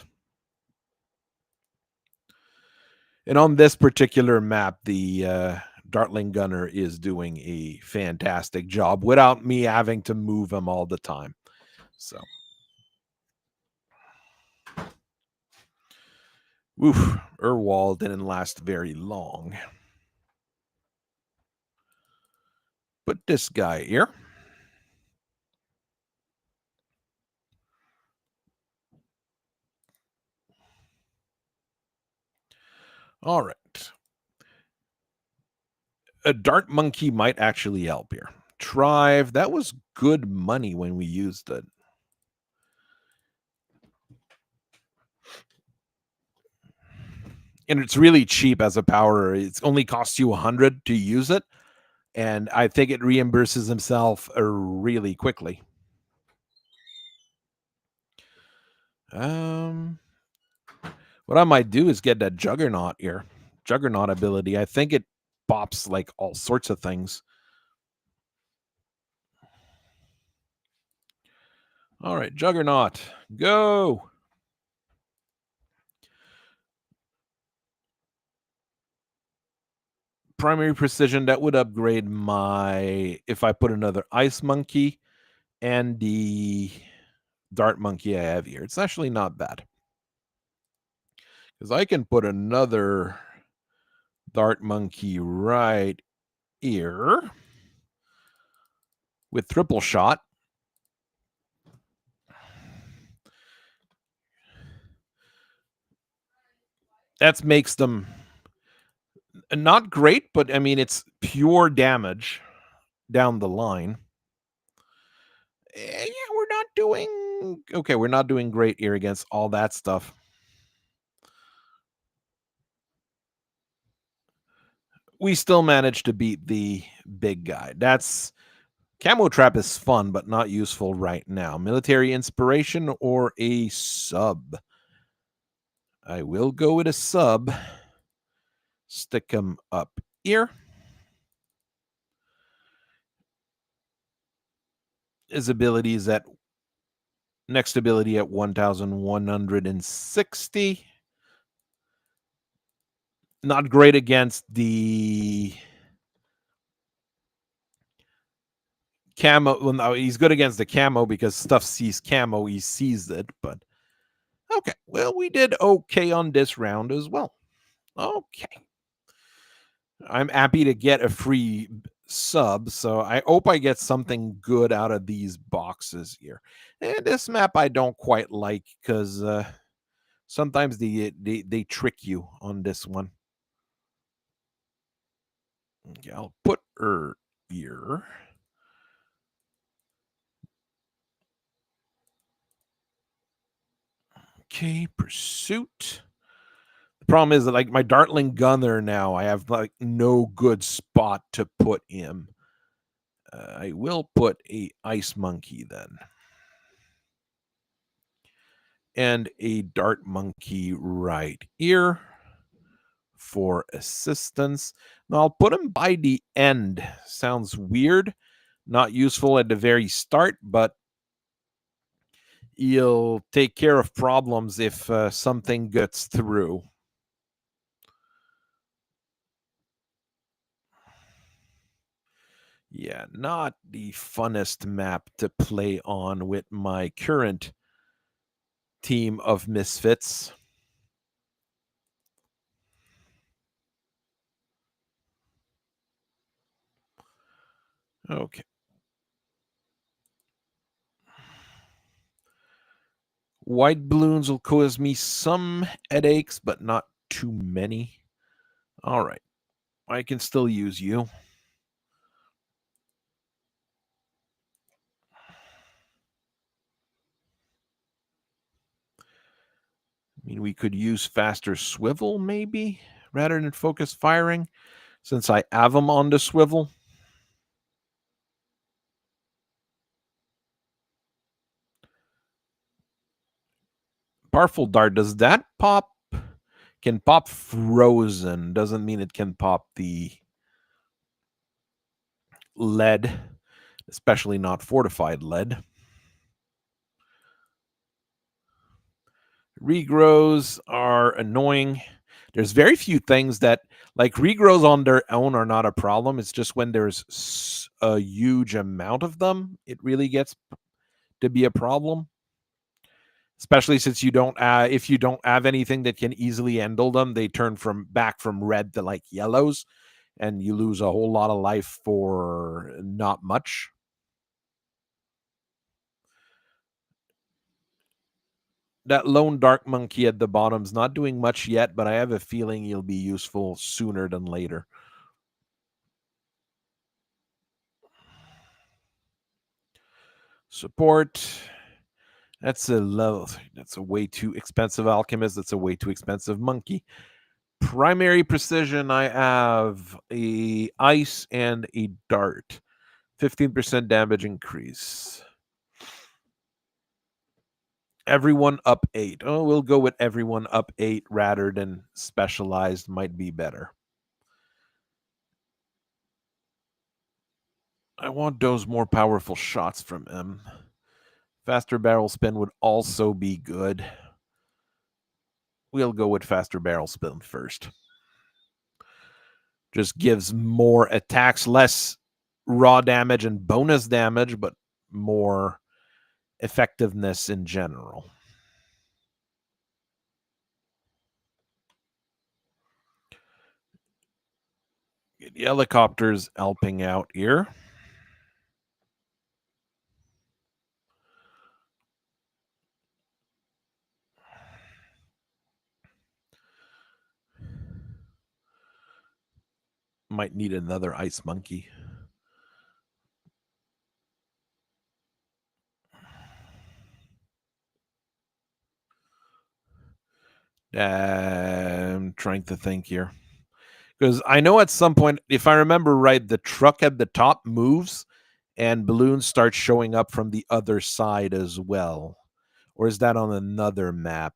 And on this particular map, the Dartling Gunner is doing a fantastic job without me having to move him all the time. So, oof, wall didn't last very long. Put this guy here. All right. A dart monkey might actually help here. Trive, that was good money when we used it. And it's really cheap as a power. It only costs you 100 to use it. And I think it reimburses himself really quickly. What I might do is get that Juggernaut here. Juggernaut ability. I think it pops like all sorts of things. All right, Juggernaut, go. Primary precision, that would upgrade my, if I put another ice monkey and the dart monkey I have here. It's actually not bad. Because I can put another dart monkey right here with triple shot. That makes them not great, but I mean, it's pure damage down the line. Yeah, we're not doing okay. We're not doing great here against all that stuff. We still managed to beat the big guy. That's camo trap is fun, but not useful right now. Military inspiration or a sub. I will go with a sub. Stick him up here. His ability is at next ability at 1,160. Not great against the camo. Well, no, he's good against the camo because stuff sees camo, he sees it. But okay, well, we did okay on this round as well. Okay. I'm happy to get a free sub, so I hope I get something good out of these boxes here. And this map I don't quite like because sometimes they trick you on this one. Okay, I'll put her here. Okay, pursuit. The problem is that like my Dartling Gunner now, I have like no good spot to put him. I will put a Ice Monkey then. And a Dart Monkey right here for assistance. Now I'll put him by the end. Sounds weird. Not useful at the very start, but he'll take care of problems if something gets through. Yeah, not the funnest map to play on with my current team of misfits. Okay. White balloons will cause me some headaches, but not too many. All right. I can still use you. I mean, we could use faster swivel, maybe, rather than focus firing, since I have them on the swivel. Powerful dart, does that pop? Can pop frozen. Doesn't mean it can pop the lead, especially not fortified lead. Regrows are annoying. There's very few things that, like, regrows on their own are not a problem. It's just when there's a huge amount of them, it really gets to be a problem. Especially since you don't, if you don't have anything that can easily handle them, they turn back from red to like yellows, and you lose a whole lot of life for not much. That lone dark monkey at the bottom's not doing much yet, but I have a feeling he'll be useful sooner than later. Support. That's a way too expensive alchemist. That's a way too expensive monkey. Primary precision, I have a ice and a dart. 15% damage increase. Everyone up 8. Oh, we'll go with everyone up 8 rather than specialized. Might be better. I want those more powerful shots from him. Faster barrel spin would also be good. We'll go with faster barrel spin first. Just gives more attacks, less raw damage and bonus damage, but more effectiveness in general. The helicopter's helping out here. Might need another ice monkey. I'm trying to think here. Because I know at some point, if I remember right, the truck at the top moves and balloons start showing up from the other side as well. Or is that on another map?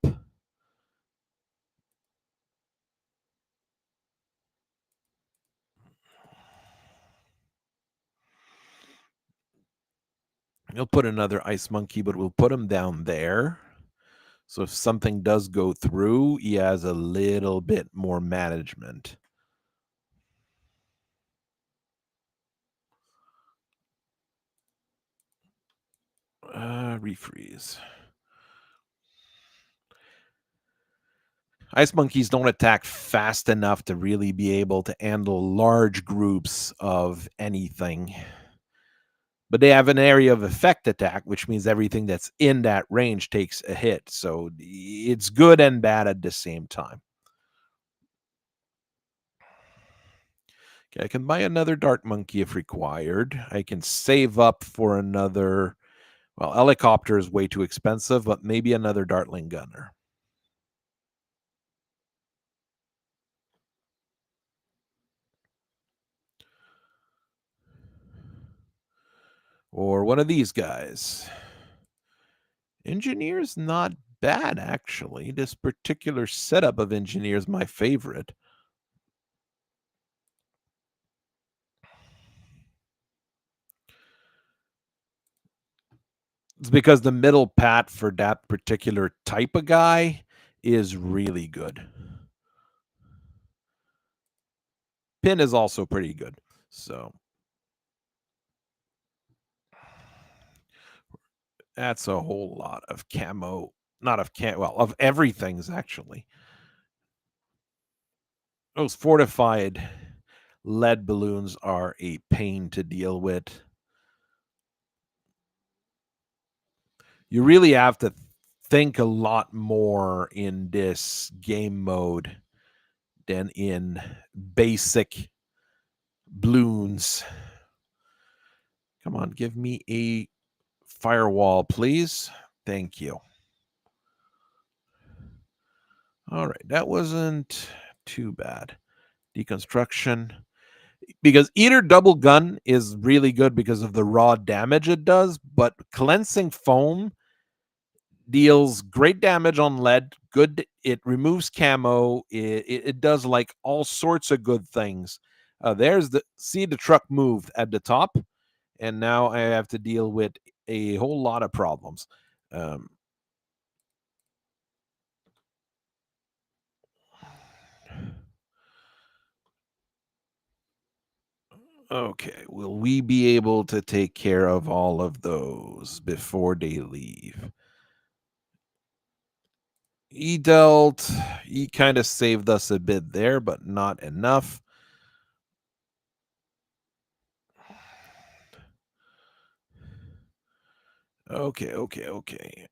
He'll put another ice monkey, but we'll put him down there. So if something does go through, he has a little bit more management. Refreeze. Ice monkeys don't attack fast enough to really be able to handle large groups of anything. But they have an area of effect attack, which means everything that's in that range takes a hit. So it's good and bad at the same time. Okay, I can buy another dart monkey if required. I can save up for another. Well, helicopter is way too expensive, but maybe another dartling gunner. Or one of these guys. Engineer's not bad, actually. This particular setup of engineer is my favorite. It's because the middle pat for that particular type of guy is really good. Pin is also pretty good. So that's a whole lot of camo. Not of well, of everything's actually. Those fortified lead balloons are a pain to deal with. You really have to think a lot more in this game mode than in basic Bloons. Come on, give me a firewall, please. Thank you. All right, that wasn't too bad. Deconstruction. Because Eater Double Gun is really good because of the raw damage it does, but Cleansing Foam deals great damage on lead. Good, it removes camo. It does like all sorts of good things. There's the truck moved at the top, and now I have to deal with a whole lot of problems. Okay, will we be able to take care of all of those before they leave? He kind of saved us a bit there, but not enough. Okay.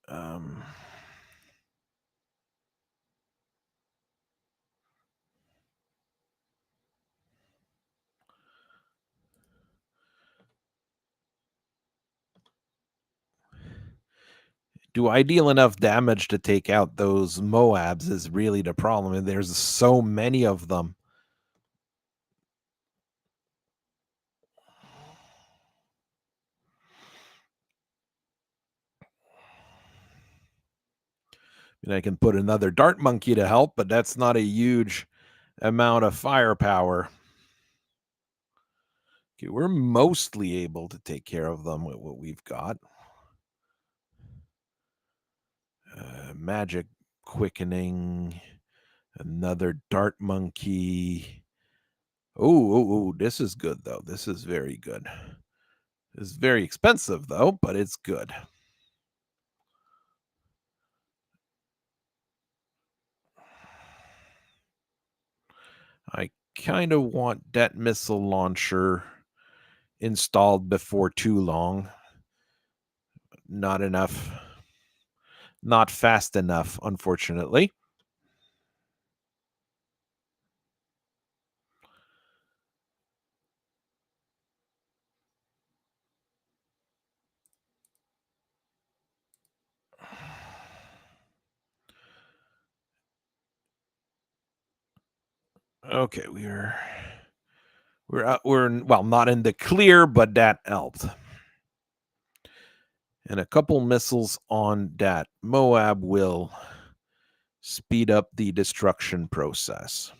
Do I deal enough damage to take out those Moabs is really the problem, and there's so many of them. And I can put another Dart Monkey to help, but that's not a huge amount of firepower. Okay, we're mostly able to take care of them with what we've got. Magic Quickening, another Dart Monkey. Oh, this is good, though. This is very good. It's very expensive, though, but it's good. I kind of want that missile launcher installed before too long. Not enough. Not fast enough, unfortunately. Okay, we're well, not in the clear, but that helped. And a couple missiles on that Moab will speed up the destruction process.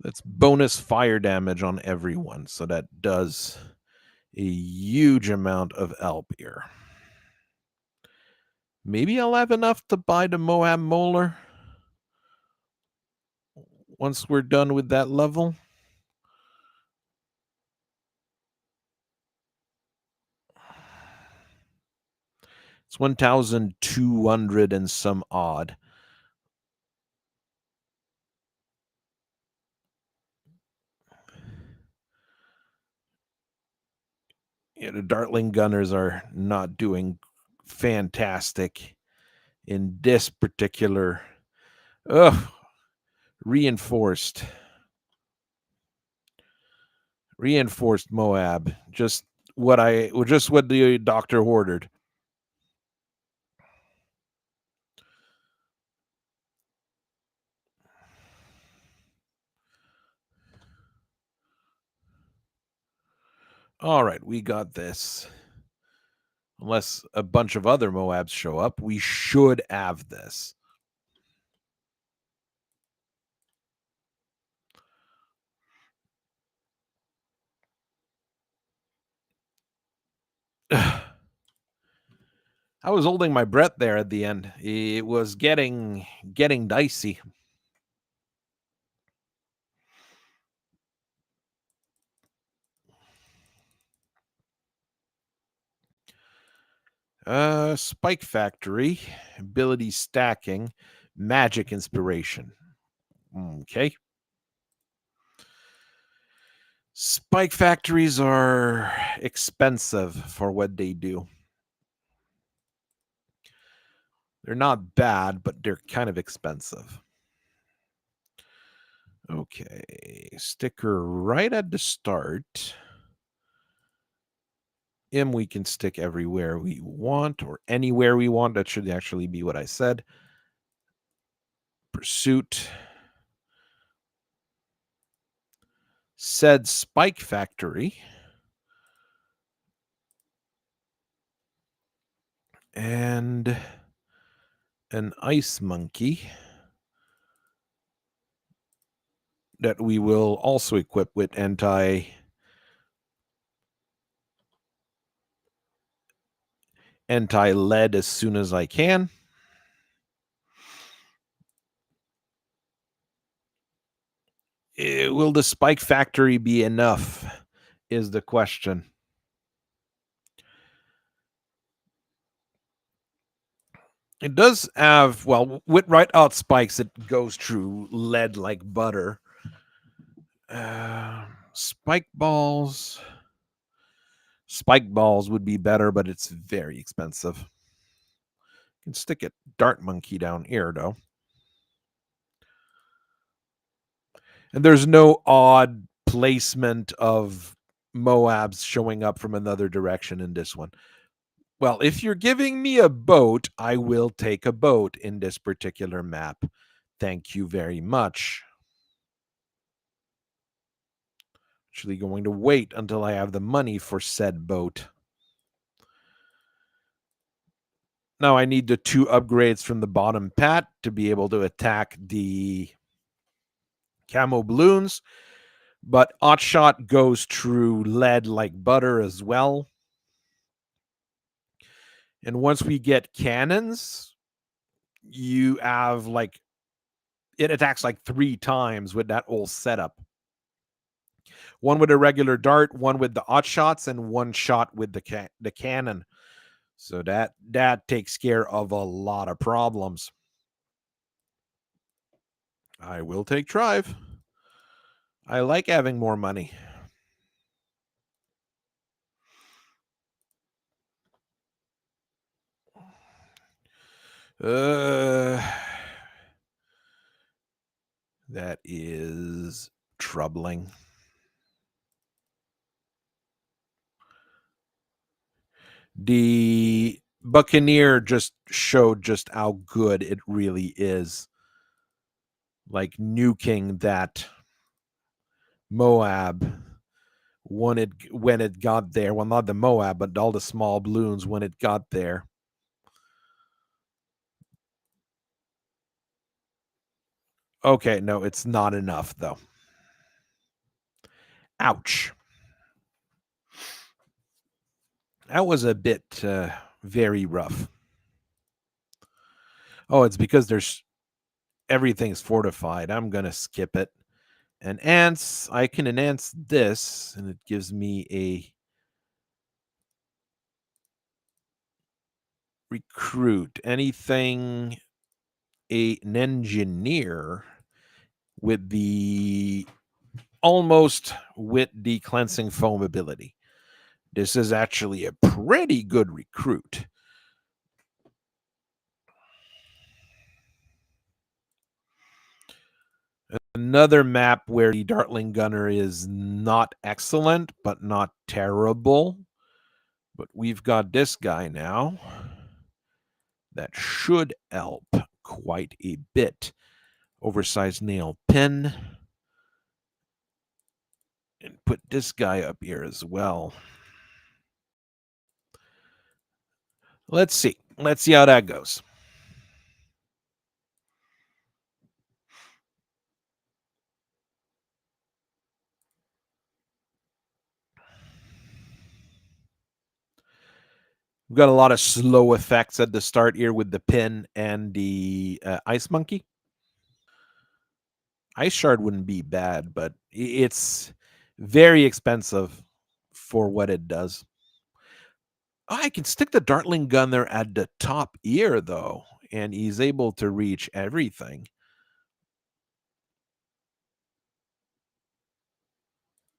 That's bonus fire damage on everyone, so that does a huge amount of help here. Maybe I'll have enough to buy the Moab Molar once we're done with that level. It's 1,200 and some odd. Yeah, the Dartling Gunners are not doing fantastic in this particular. Ugh, reinforced Moab. Just what the doctor ordered. All right, we got this. Unless a bunch of other Moabs show up, we should have this. I was holding my breath there at the end. It was getting dicey. Spike Factory, ability stacking, magic inspiration. Okay. Spike factories are expensive for what they do. They're not bad, but they're kind of expensive. Okay, sticker right at the start. We can stick everywhere we want or anywhere we want. That should actually be what I said. Pursuit. Said Spike Factory. And an ice monkey that we will also equip with anti-lead as soon as I can. Will the Spike Factory be enough is the question. It does have, well, with right out spikes, it goes through lead like butter. Spike balls. Spike balls would be better, but it's very expensive. You can stick a dart monkey down here, though. And there's no odd placement of Moabs showing up from another direction in this one. Well, if you're giving me a boat, I will take a boat in this particular map. Thank you very much. Actually going to wait until I have the money for said boat. Now I need the 2 upgrades from the bottom pat to be able to attack the camo balloons. But Hotshot goes through lead like butter as well. And once we get cannons, you have like, it attacks like 3 times with that whole setup. One with a regular dart, one with the hot shots, and one shot with the cannon. So that takes care of a lot of problems. I will take Trive. I like having more money. That is troubling. The Buccaneer just showed just how good it really is. Like nuking that Moab when it got there. Well, not the Moab, but all the small balloons when it got there. Okay, no, it's not enough though. Ouch. That was a bit very rough. Oh, it's because everything's fortified. I'm going to skip it. And ants, I can enhance this, and it gives me a recruit. Anything an engineer with the almost with the cleansing foam ability. This is actually a pretty good recruit. Another map where the Dartling Gunner is not excellent, but not terrible. But we've got this guy now that should help quite a bit. Oversized nail pin. And put this guy up here as well. Let's see. Let's see how that goes. We've got a lot of slow effects at the start here with the pin and the ice monkey. Ice shard wouldn't be bad, but it's very expensive for what it does. I can stick the Dartling gun there at the top ear, though, and he's able to reach everything.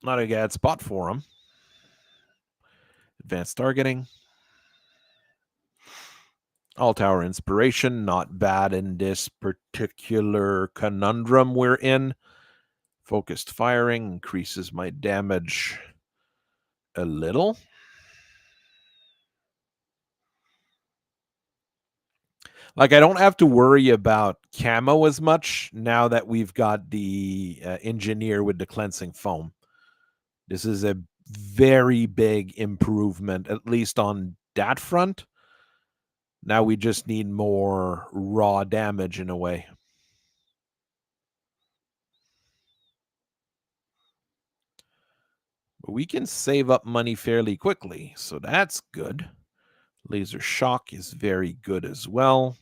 Not a bad spot for him. Advanced targeting. All tower inspiration, not bad in this particular conundrum we're in. Focused firing increases my damage a little. Like, I don't have to worry about camo as much now that we've got the engineer with the cleansing foam. This is a very big improvement, at least on that front. Now we just need more raw damage in a way. But we can save up money fairly quickly, so that's good. Laser shock is very good as well.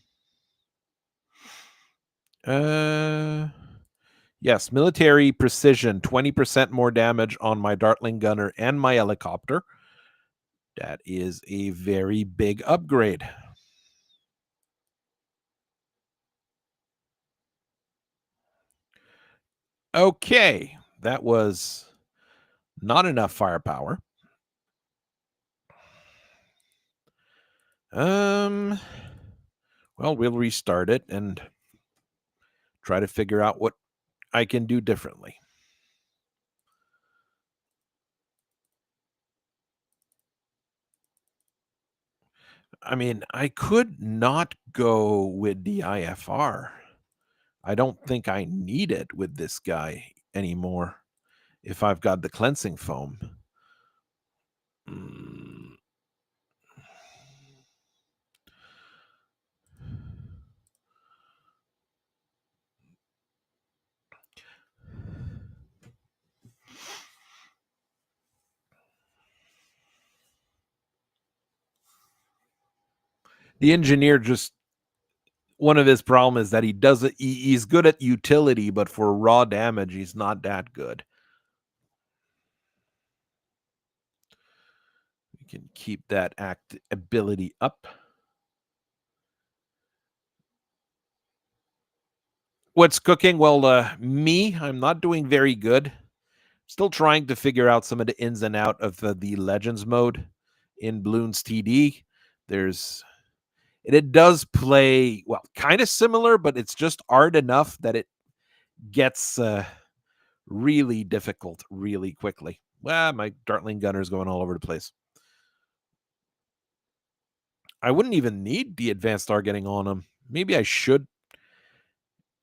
Yes, military precision, 20% more damage on my Dartling gunner and my helicopter. That is a very big upgrade. Okay, that was not enough firepower. Well, we'll restart it and try to figure out what I can do differently. I mean, I could not go with the IFR. I don't think I need it with this guy anymore if I've got the cleansing foam. Mm. The engineer just one of his problem is that he's good at utility, but for raw damage, he's not that good. We can keep that ability up. What's cooking? Well, I'm not doing very good. Still trying to figure out some of the ins and out of the Legends mode in Bloons TD. It does play, well, kind of similar, but it's just hard enough that it gets really difficult really quickly. Well, my Dartling gunner is going all over the place. I wouldn't even need the advanced targeting on him. Maybe I should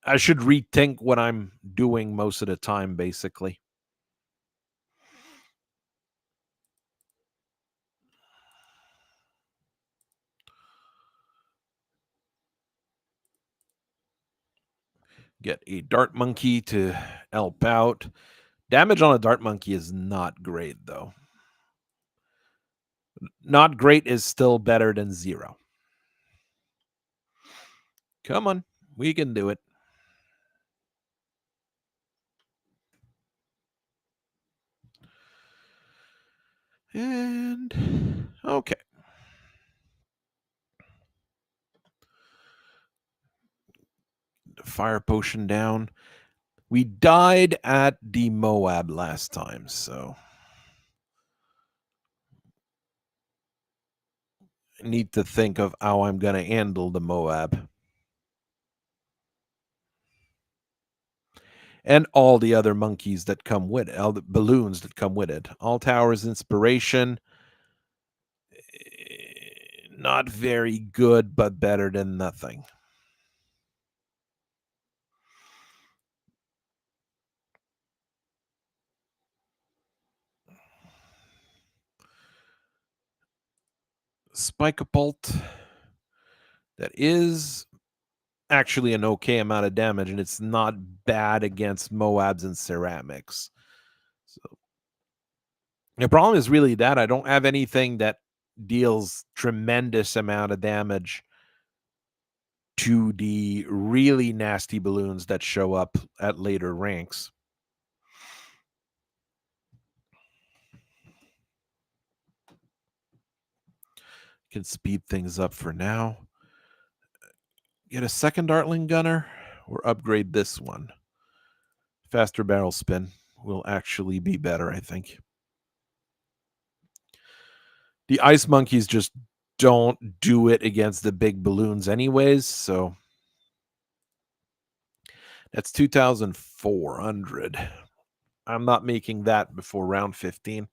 rethink what I'm doing most of the time, basically. Get a dart monkey to help out. Damage on a dart monkey is not great, though. Not great is still better than 0. Come on, we can do it. And okay. Fire potion down. We died at the Moab last time, so I need to think of how I'm going to handle the Moab. And all the other monkeys that come with it, all the balloons that come with it. All towers inspiration. Not very good, but better than nothing. Spike-a-bolt. That is actually an okay amount of damage, and it's not bad against Moabs and ceramics. So the problem is really that I don't have anything that deals tremendous amount of damage to the really nasty balloons that show up at later ranks. Can speed things up for now. Get a second Dartling gunner or upgrade this one. Faster barrel spin will actually be better, I think. The ice monkeys just don't do it against the big balloons anyways, so that's 2,400. I'm not making that before round 15.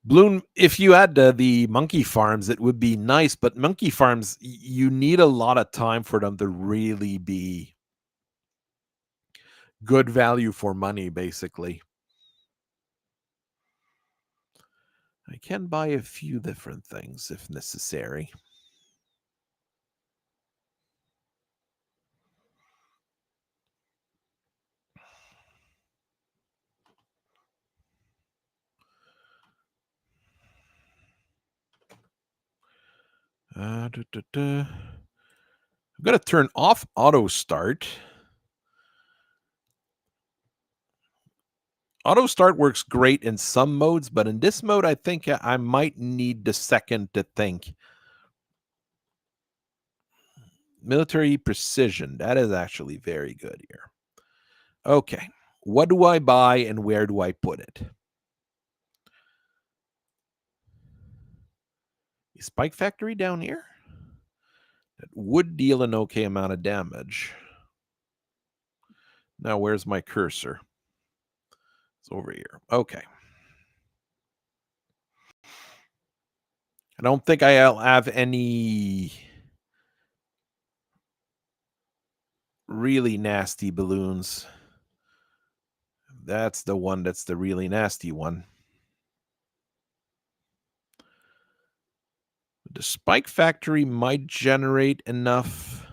Bloon, if you had the monkey farms, it would be nice, but monkey farms, you need a lot of time for them to really be good value for money, basically. I can buy a few different things if necessary. I'm going to turn off auto start. Auto start works great in some modes, but in this mode, I think I might need the second to think. Military precision. That is actually very good here. Okay. What do I buy and where do I put it? Spike factory down here? That would deal an okay amount of damage. Now, where's my cursor? It's over here. Okay. I don't think I'll have any really nasty balloons. That's the one that's the really nasty one. The spike factory might generate enough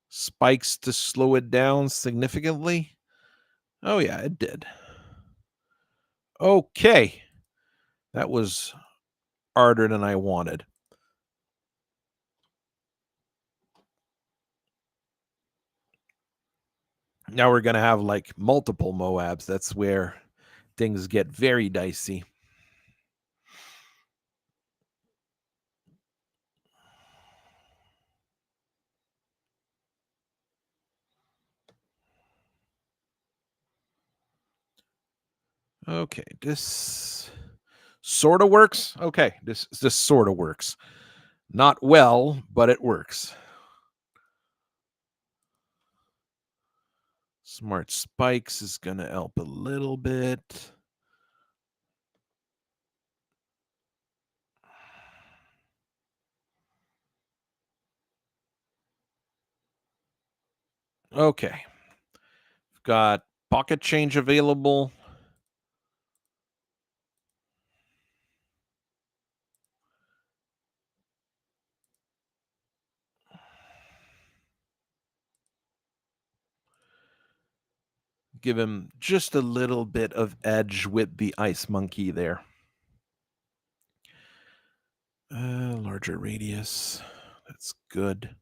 spikes to slow it down significantly. Oh, yeah, it did. Okay. That was harder than I wanted. Now we're going to have like multiple Moabs. That's where things get very dicey. Okay, this sort of works. Okay, this sort of works. Not well, but it works. Smart spikes is going to help a little bit. Okay. Got pocket change available. Give him just a little bit of edge with the ice monkey there. Larger radius. That's good.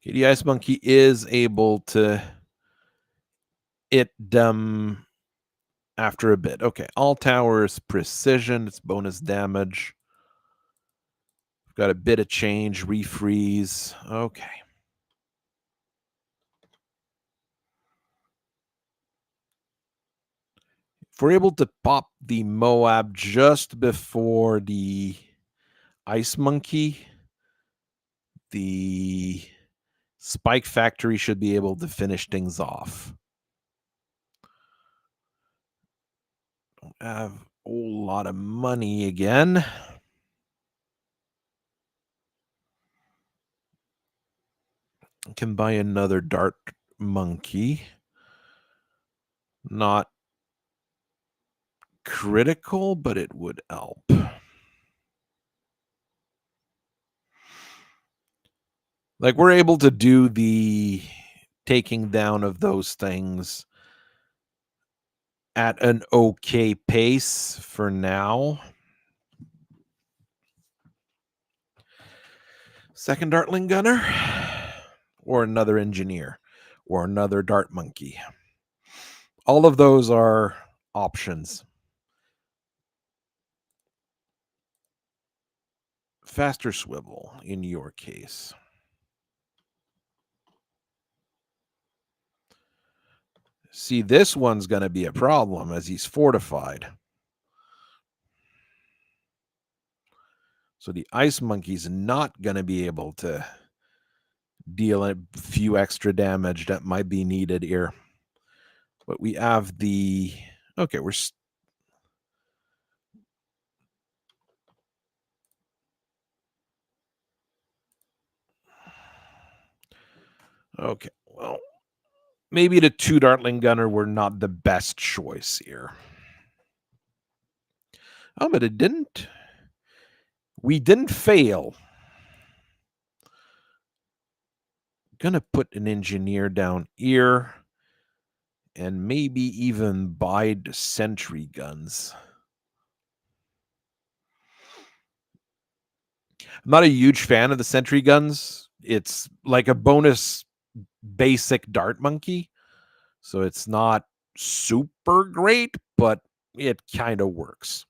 Okay, the ice monkey is able to hit them after a bit. Okay, all towers precision. It's bonus damage. Got a bit of change, refreeze. Okay. If we're able to pop the Moab just before the ice monkey, the spike factory should be able to finish things off. Don't have a whole lot of money again. I can buy another dart monkey. Not critical, but it would help. Like we're able to do the taking down of those things at an okay pace for now. Second Dartling Gunner, or another engineer, or another Dart Monkey. All of those are options. Faster swivel in your case. See, this one's going to be a problem as he's fortified. So the Ice Monkey's not going to be able to deal a few extra damage that might be needed here. But we have the... Okay, we're... Okay, well, maybe the 2 Dartling Gunner were not the best choice here. Oh, but it didn't... We didn't fail. Gonna put an engineer down here. And maybe even buy the sentry guns. I'm not a huge fan of the sentry guns. It's like a bonus basic dart monkey. So it's not super great, but it kind of works.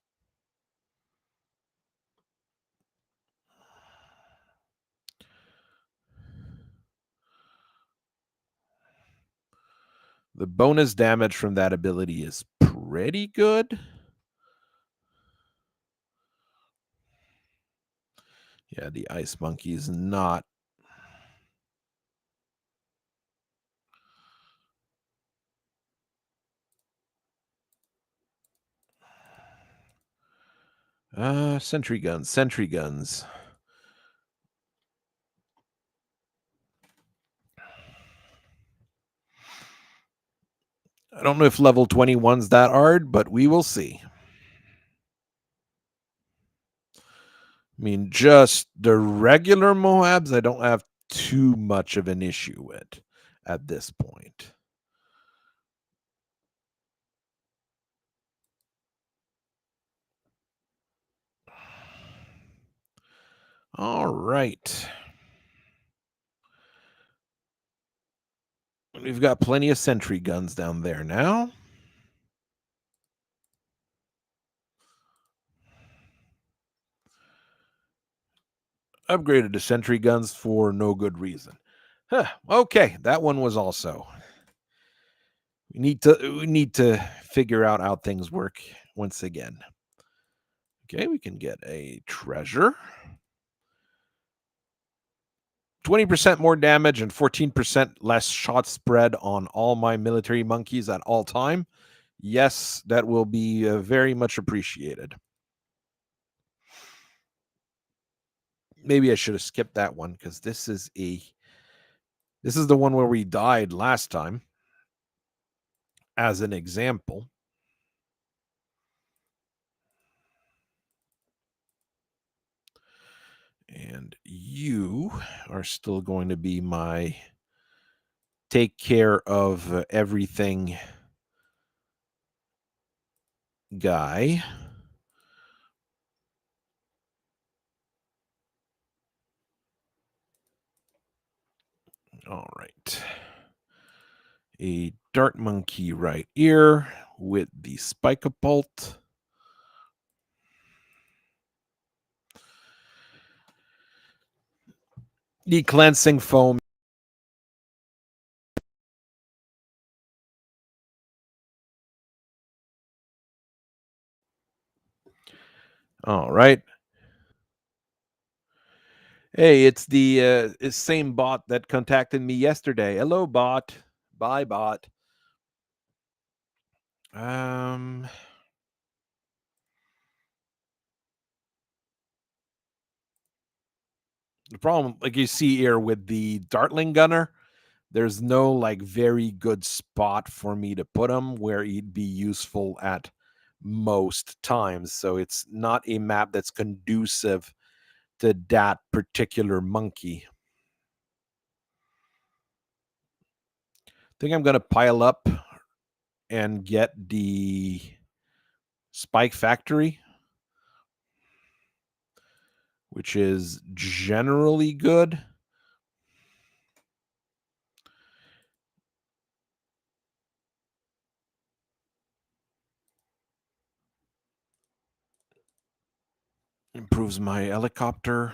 The bonus damage from that ability is pretty good. Yeah, the Ice Monkey is not. Sentry guns, sentry guns. I don't know if level 21's that hard, but we will see. I mean, just the regular Moabs, I don't have too much of an issue with at this point. All right. We've got plenty of sentry guns down there now. Upgraded to sentry guns for no good reason. Huh, okay, that one was also. We need to figure out how things work once again. Okay, we can get a treasure. 20% more damage and 14% less shot spread on all my military monkeys at all time. Yes, that will be very much appreciated. Maybe I should have skipped that one because this is the one where we died last time as an example. And you are still going to be my take care of everything guy. All right. A dart monkey right here with the spike-a-bolt. The cleansing foam. All right. Hey, it's the same bot that contacted me yesterday. Hello, bot. Bye, bot. The problem, like you see here with the Dartling Gunner, there's no like very good spot for me to put him where he'd be useful at most times. So it's not a map that's conducive to that particular monkey. think I'm gonna pile up and get the Spike Factory, which is generally good. Improves my helicopter.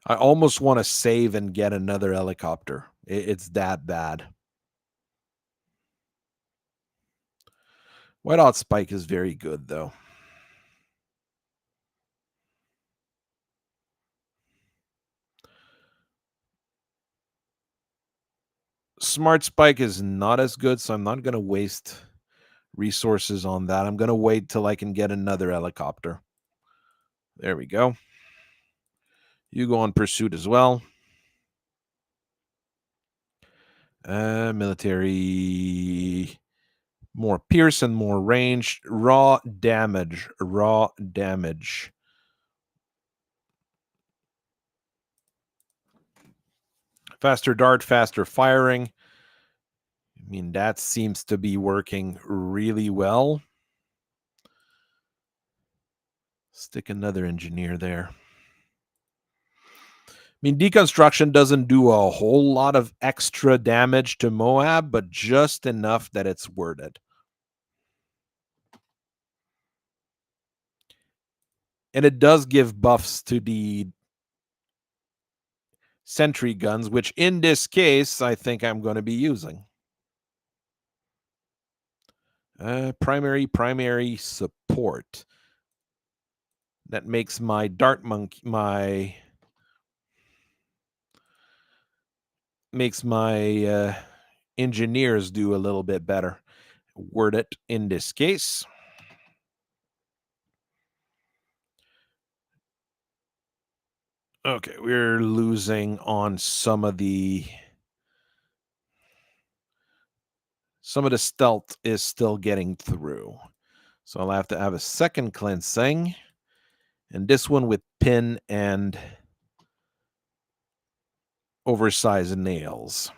I almost want to save and get another helicopter. It's that bad. Whiteout Spike is very good, though. Smart Spike is not as good, so I'm not going to waste resources on that. I'm going to wait till I can get another helicopter. There we go. You go on pursuit as well. Military, more pierce and more range. Raw damage. Raw damage. Faster dart, faster firing. I mean, that seems to be working really well. Stick another engineer there. I mean, deconstruction doesn't do a whole lot of extra damage to Moab, but just enough that it's worth it. And it does give buffs to the sentry guns, which in this case, I think I'm going to be using. Primary support. That makes my dart monkey, makes my engineers do a little bit better. Word it in this case. Okay, we're losing on some of the stealth is still getting through. So I'll have to have a second cleansing. And this one with pin and oversized nails.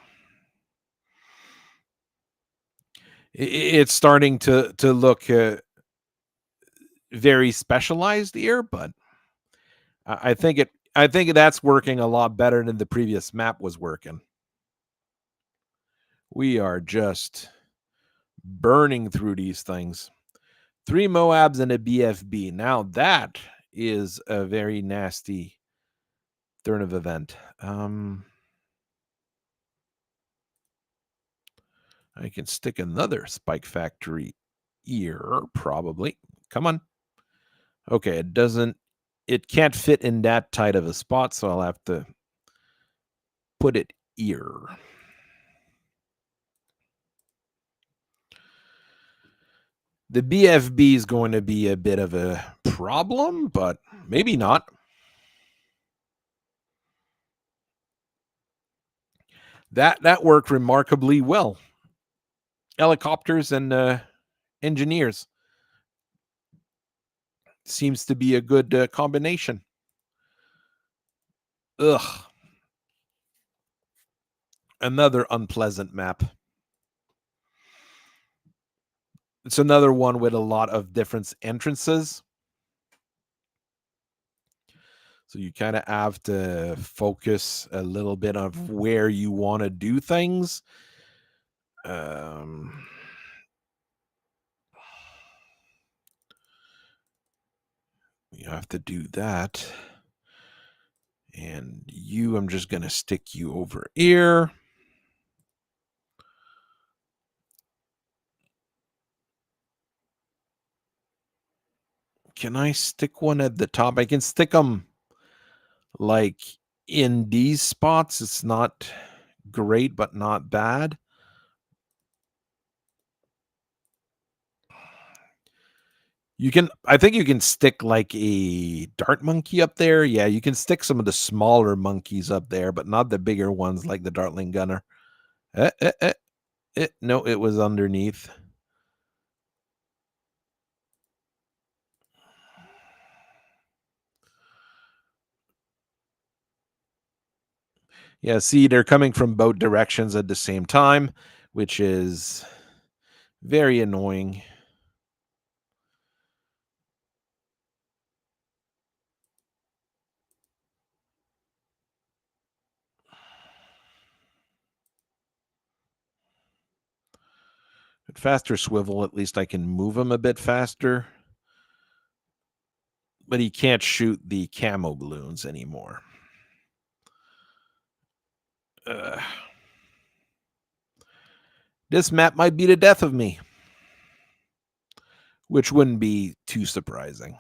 It's starting to look very specialized here, but I think that's working a lot better than the previous map was working. We are just burning through these things. 3 Moabs and a BFB. Now that is a very nasty turn of event. I can stick another Spike Factory here, probably. Come on. Okay, it can't fit in that tight of a spot, so I'll have to put it here. The BFB is going to be a bit of a problem, but maybe not. That worked remarkably well. Helicopters and engineers seems to be a good combination. Ugh. Another unpleasant map. It's another one with a lot of different entrances. So you kind of have to focus a little bit on where you want to do things. You have to do that. And I'm just going to stick you over here. Can I stick one at the top? I can stick them like in these spots. It's not great, but not bad. I think you can stick like a dart monkey up there. Yeah, you can stick some of the smaller monkeys up there, but not the bigger ones like the Dartling Gunner. No, it was underneath. Yeah, see, they're coming from both directions at the same time, which is very annoying. With faster swivel, at least I can move him a bit faster. But he can't shoot the camo balloons anymore. Ugh. This map might be the death of me, which wouldn't be too surprising.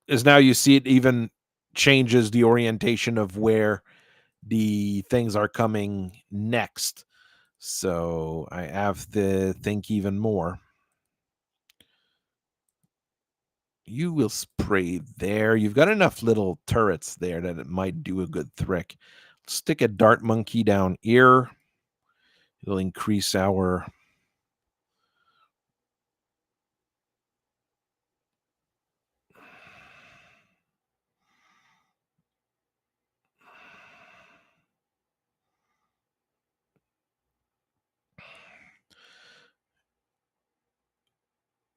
As now you see it even changes the orientation of where the things are coming next. So I have to think even more. You will spray there. You've got enough little turrets there that it might do a good trick. Stick a dart monkey down here. It'll increase our...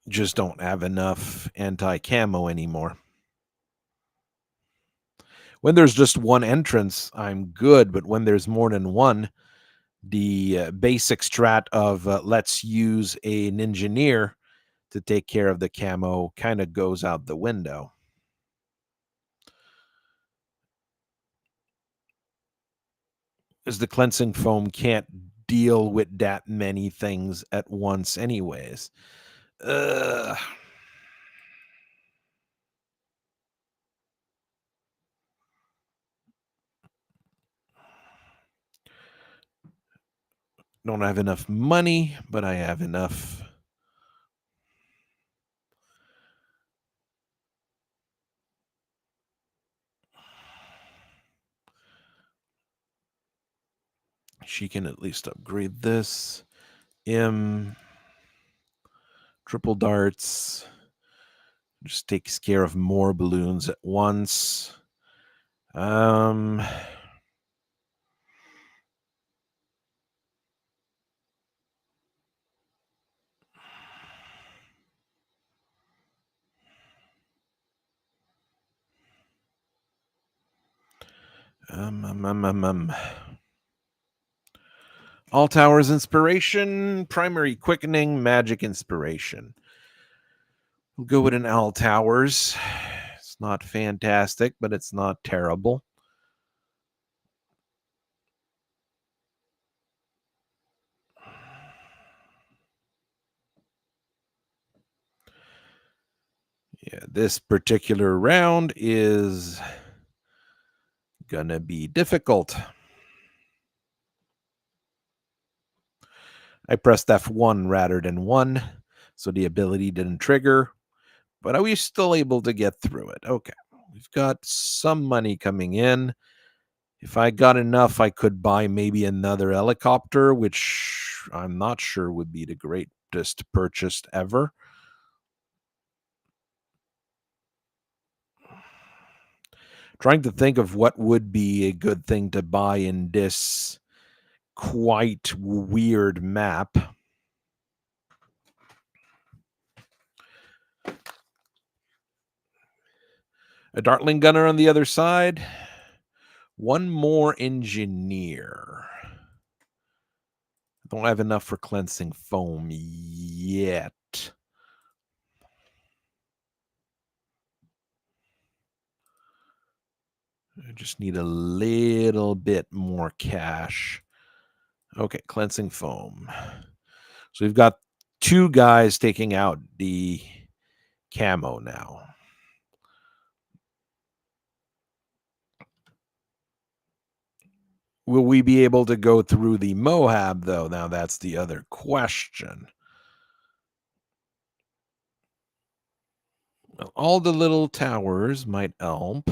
Just don't have enough anti-camo anymore. When there's just one entrance, I'm good, but when there's more than one, the basic strat of let's use an engineer to take care of the camo kind of goes out the window. As the cleansing foam can't deal with that many things at once anyways. Ugh. Don't have enough money, but I have enough. She can at least upgrade this. Triple darts. Just takes care of more balloons at once. Um, All towers inspiration, primary quickening, magic inspiration. We'll go with an all towers. It's not fantastic, but it's not terrible. Yeah, this particular round is gonna be difficult. I pressed F1 rather than 1, so the ability didn't trigger, but I was still able to get through it. Okay, we've got some money coming in. If I got enough, I could buy maybe another helicopter, which I'm not sure would be the greatest purchase ever. Trying to think of what would be a good thing to buy in this quite weird map. A Dartling gunner on the other side. One more engineer. Don't have enough for cleansing foam yet. I just need a little bit more cash. Okay, cleansing foam. So we've got two guys taking out the camo now. Will we be able to go through the Moab, though? Now, that's the other question. Well, all the little towers might help.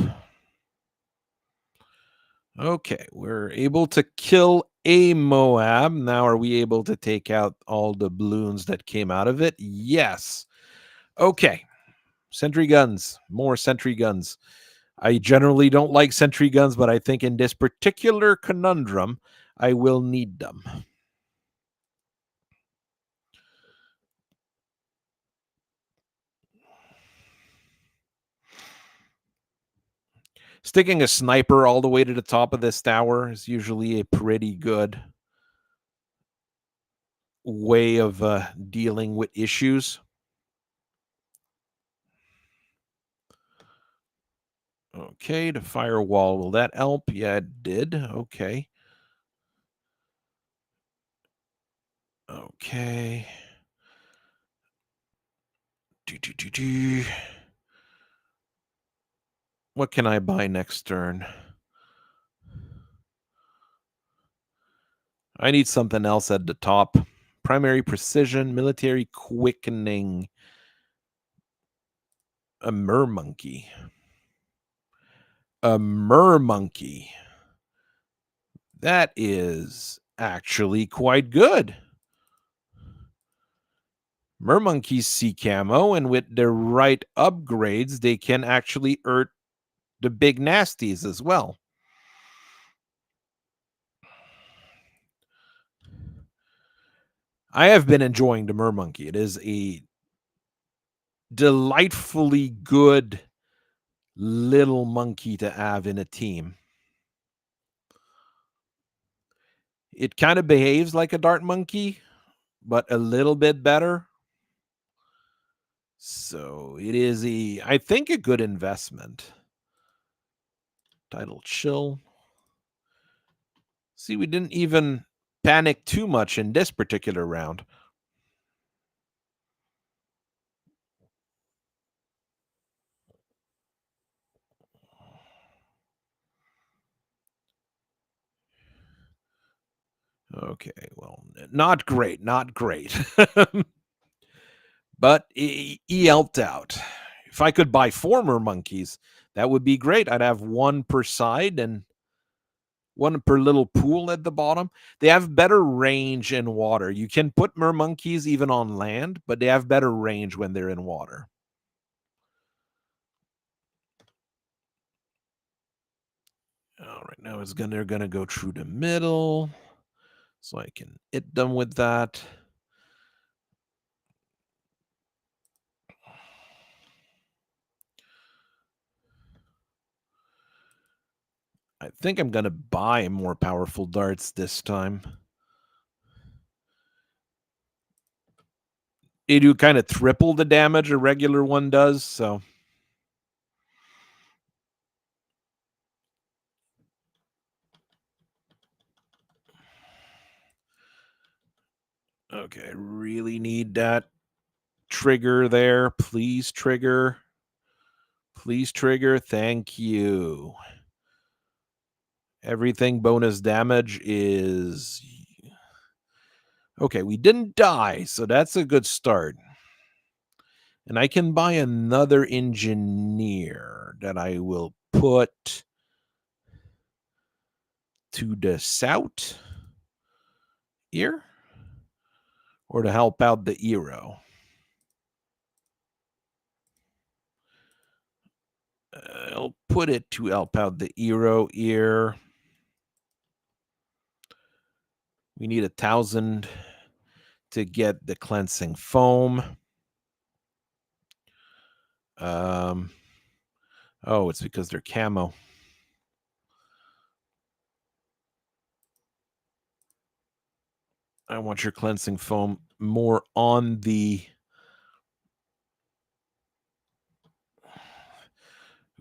Okay, we're able to kill a Moab. Now, are we able to take out all the balloons that came out of it? Yes. Okay. Sentry guns. More sentry guns. I generally don't like sentry guns, but I think in this particular conundrum, I will need them. Sticking a sniper all the way to the top of this tower is usually a pretty good way of dealing with issues. Okay, the firewall, will that help? Yeah, it did. Okay. Okay. What can I buy next turn? I need something else at the top. Primary precision, military quickening. A mermonkey. A mermonkey. That is actually quite good. Mermonkeys see camo, and with the right upgrades, they can actually hurt the big nasties as well. I have been enjoying the mermonkey. It is a delightfully good little monkey to have in a team. It kind of behaves like a dart monkey, but a little bit better. So it is I think, a good investment. Title chill. See, we didn't even panic too much in this particular round. Okay, well, not great, not great. But he helped out. If I could buy former monkeys, that would be great. I'd have one per side and one per little pool at the bottom. They have better range in water. You can put mermonkeys even on land, but they have better range when they're in water. All right, now they're gonna go through the middle, so I can hit them with that. I think I'm gonna buy more powerful darts this time. They do kind of triple the damage a regular one does, so. Okay, I really need that trigger there. Please trigger. Please trigger. Thank you. Everything bonus damage is. Okay, we didn't die, so that's a good start. And I can buy another engineer that I will put to the south here, or to help out the hero. I'll put it to help out the hero here. We need 1,000 to get the cleansing foam. Oh, it's because they're camo. I want your cleansing foam more on the.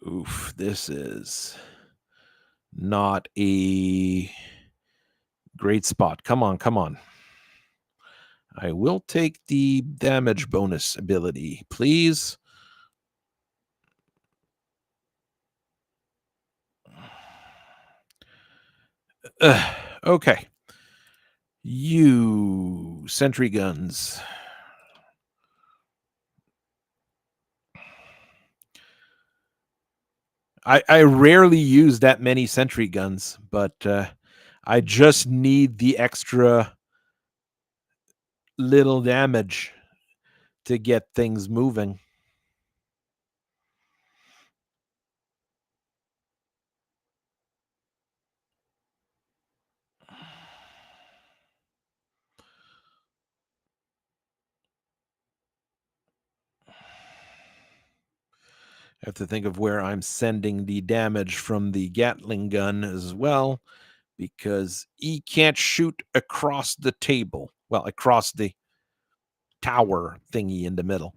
Oof, this is not a great spot. Come on, come on. I will take the damage bonus ability, please. Okay. You sentry guns. I rarely use that many sentry guns, but I just need the extra little damage to get things moving. I have to think of where I'm sending the damage from the Gatling gun as well, because he can't shoot across the table. Well, across the tower thingy in the middle.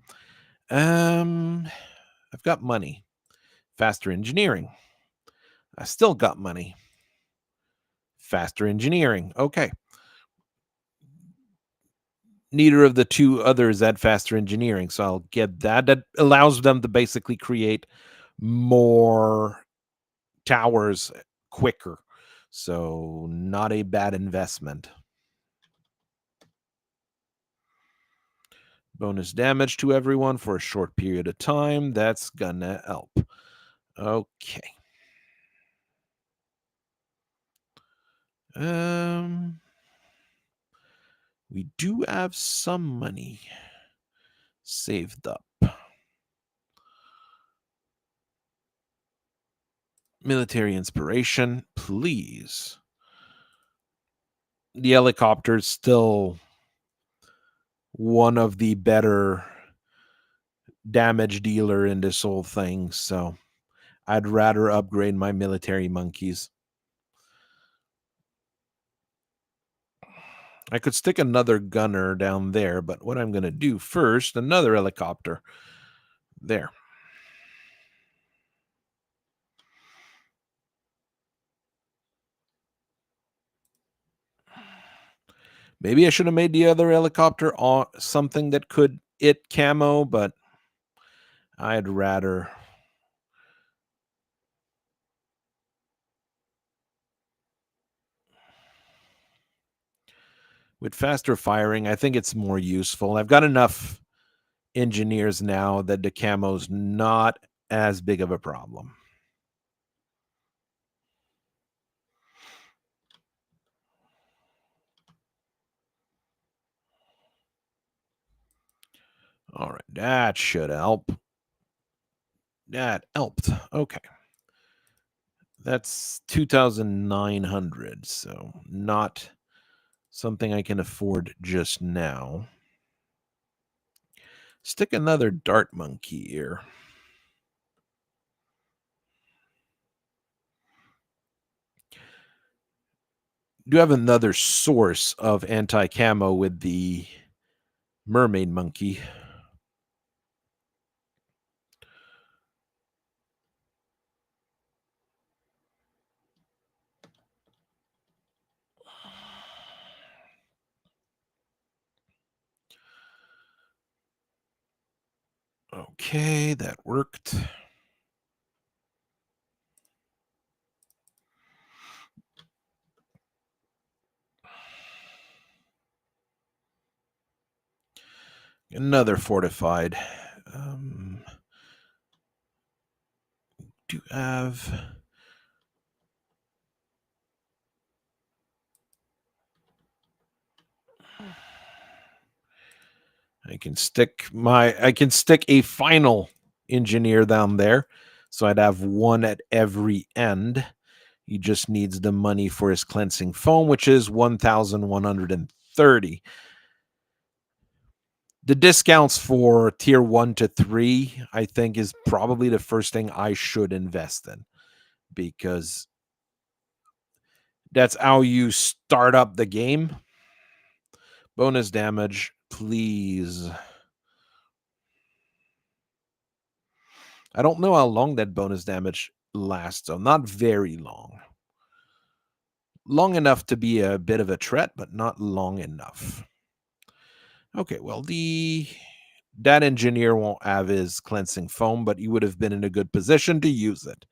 I've got money. Faster engineering. I still got money. Faster engineering. Okay. Neither of the two others had faster engineering, so I'll get that. That allows them to basically create more towers quicker. So, not a bad investment. Bonus damage to everyone for a short period of time. That's gonna help. Okay. We do have some money saved up. Military inspiration, please. The helicopter's still one of the better damage dealer in this whole thing, so I'd rather upgrade my military monkeys. I could stick another gunner down there, but what I'm going to do first, another helicopter. There. Maybe I should have made the other helicopter something that could hit camo, but I'd rather. With faster firing, I think it's more useful. I've got enough engineers now that the camo's not as big of a problem. All right, that should help. That helped. Okay. That's 2,900, so not something I can afford just now. Stick another dart monkey here. Do have another source of anti-camo with the mermaid monkey. Okay, that worked. Another fortified. Do have. I can stick a final engineer down there. So I'd have one at every end. He just needs the money for his cleansing foam, which is 1,130. The discounts for tier 1 to 3, I think, is probably the first thing I should invest in, because that's how you start up the game. Bonus damage, please. I don't know how long that bonus damage lasts, so not very long. Long enough to be a bit of a threat, but not long enough. Okay, well, that engineer won't have his cleansing foam, but he would have been in a good position to use it.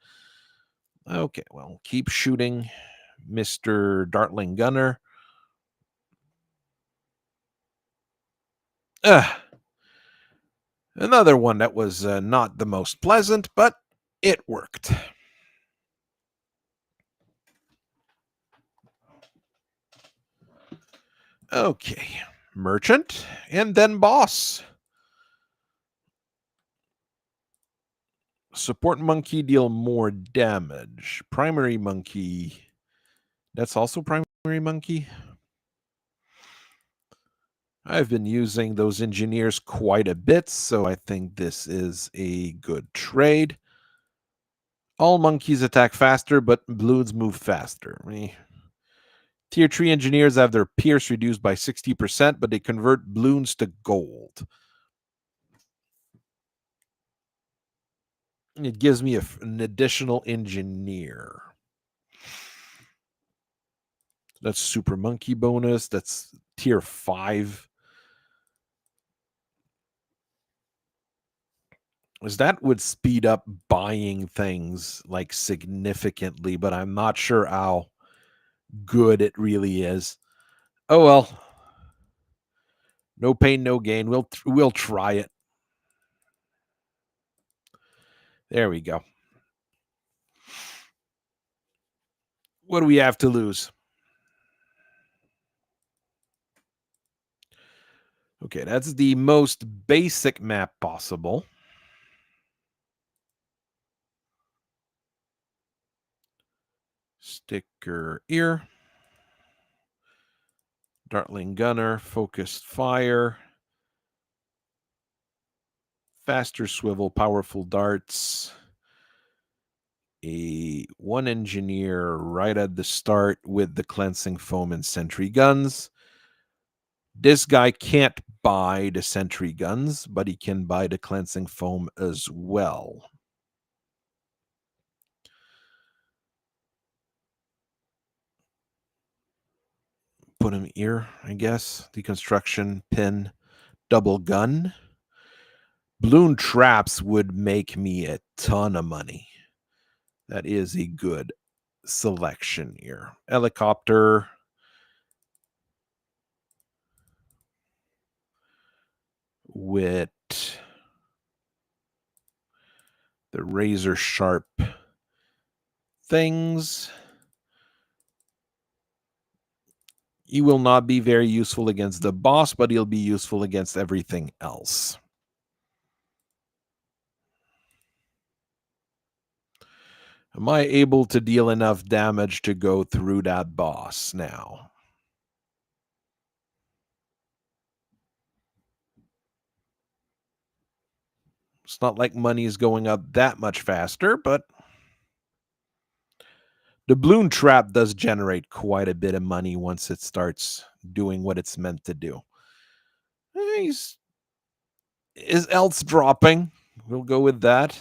Okay, well, keep shooting, Mr. Dartling Gunner. Another one that was not the most pleasant, but it worked. Okay, merchant, and then boss. Support monkey deal more damage. Primary monkey. That's also primary monkey. I've been using those engineers quite a bit, so I think this is a good trade. All monkeys attack faster, but balloons move faster. Tier 3 engineers have their pierce reduced by 60%, but they convert balloons to gold. It gives me an additional engineer. That's super monkey bonus. That's tier 5. Is that would speed up buying things like significantly, but I'm not sure how good it really is. Oh well. No pain, no gain. We'll try it. There we go. What do we have to lose? Okay, that's the most basic map possible. Sticker ear. Dartling gunner, focused fire. Faster swivel, powerful darts. One engineer right at the start with the cleansing foam and sentry guns. This guy can't buy the sentry guns, but he can buy the cleansing foam as well. Put him here, I guess. Deconstruction, pin, double gun. Bloon traps would make me a ton of money. That is a good selection here. Helicopter. With the razor sharp things. He will not be very useful against the boss, but he'll be useful against everything else. Am I able to deal enough damage to go through that boss now? It's not like money is going up that much faster, but the balloon trap does generate quite a bit of money once it starts doing what it's meant to do. His health's dropping. We'll go with that.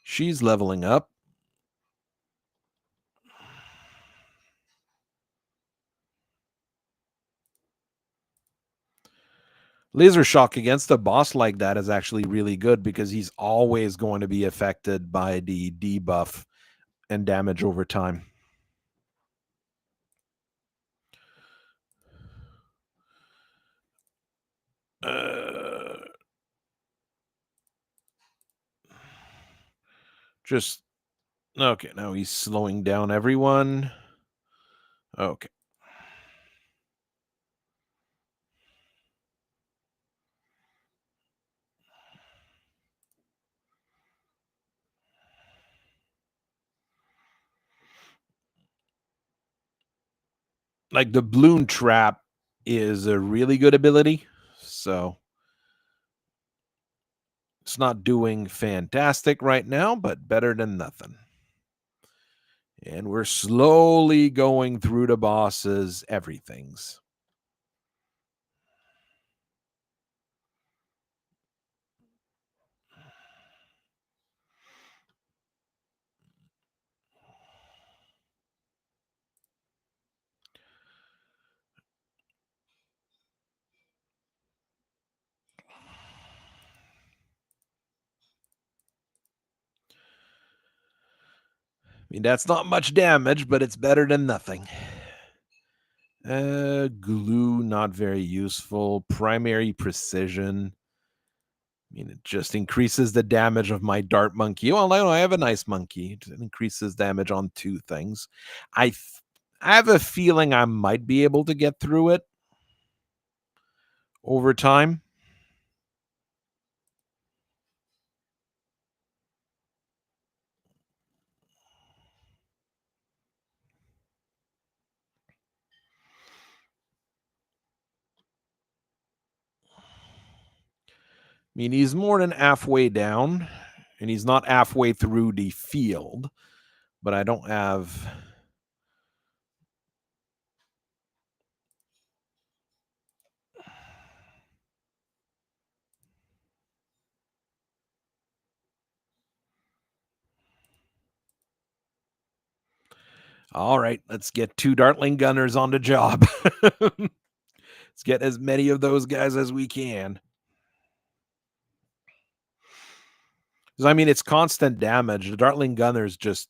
She's leveling up. Laser shock against a boss like that is actually really good because he's always going to be affected by the debuff and damage over time. Just okay. Now he's slowing down everyone. Okay. Like the balloon trap is a really good ability. So it's not doing fantastic right now, but better than nothing. And we're slowly going through the bosses, everything's. I mean, that's not much damage, but it's better than nothing. Glue, not very useful. Primary precision. I mean, it just increases the damage of my dart monkey. Well, I have a nice monkey. It increases damage on 2 things. I have a feeling I might be able to get through it over time. mean, he's more than halfway down, and he's not halfway through the field, but I don't have. All right, let's get 2 Dartling Gunners on the job. Let's get as many of those guys as we can. Because, I mean, it's constant damage. The Dartling Gunners just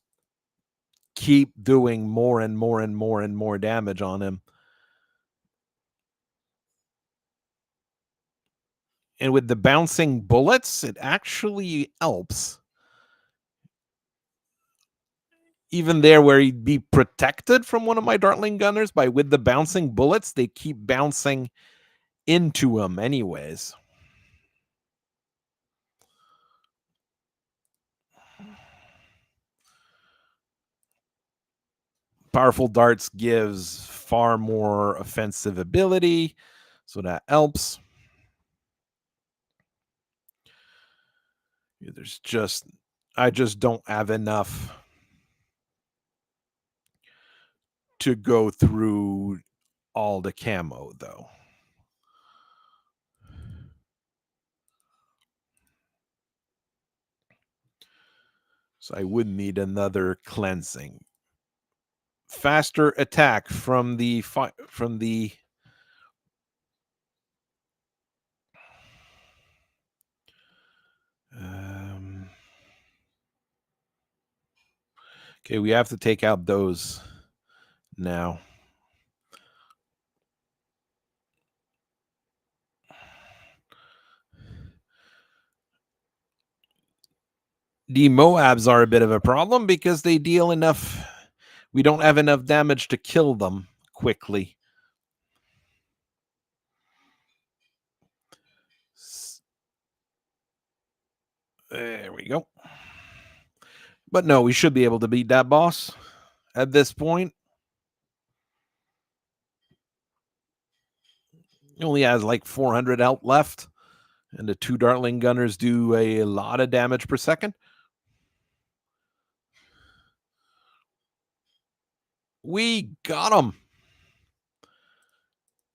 keep doing more and more and more and more damage on him. And with the bouncing bullets, it actually helps. Even there where he'd be protected from one of my Dartling Gunners, by with the bouncing bullets, they keep bouncing into him anyways. Powerful darts gives far more offensive ability, so that helps. I just don't have enough to go through all the camo, though. So I would need another cleansing. Faster attack from the okay, we have to take out those now. The Moabs are a bit of a problem because they deal enough. We don't have enough damage to kill them quickly. There we go. But no, we should be able to beat that boss at this point. He only has like 400 health left, and the 2 Dartling Gunners do a lot of damage per second. We got him.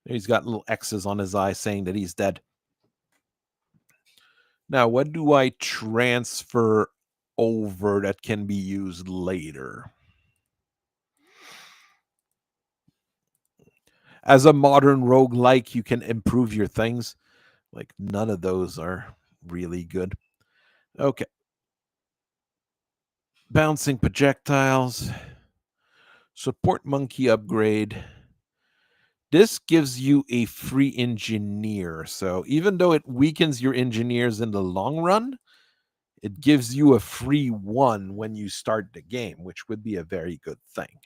He's got little X's on his eye saying that he's dead. Now, what do I transfer over that can be used later? As a modern roguelike, you can improve your things. Like, none of those are really good. Okay. Bouncing projectiles. Support monkey upgrade. This gives you a free engineer. So even though it weakens your engineers in the long run, it gives you a free one when you start the game, which would be a very good thing.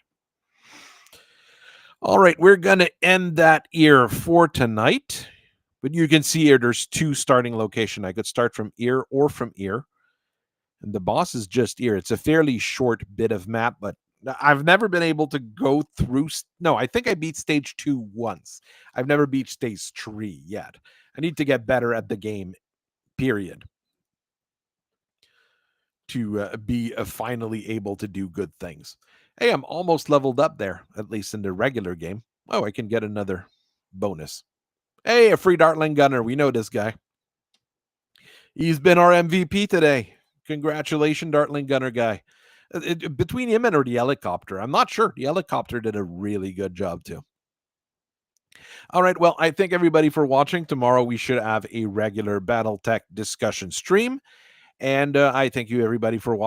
All right, we're going to end that here for tonight. But you can see here there's 2 starting locations. I could start from here or from here. And the boss is just here. It's a fairly short bit of map, but I've never been able to go through. No, I think I beat stage 2 once. I've never beat stage 3 yet. I need to get better at the game, period, to be finally able to do good things. Hey, I'm almost leveled up there, at least in the regular game. Oh, I can get another bonus. Hey, a free Dartling Gunner. We know this guy. He's been our MVP today. Congratulations, Dartling Gunner guy. Between him and or the helicopter, I'm not sure. The helicopter did a really good job too. All right. Well, I thank everybody for watching. Tomorrow we should have a regular BattleTech discussion stream. And I thank you everybody for watching.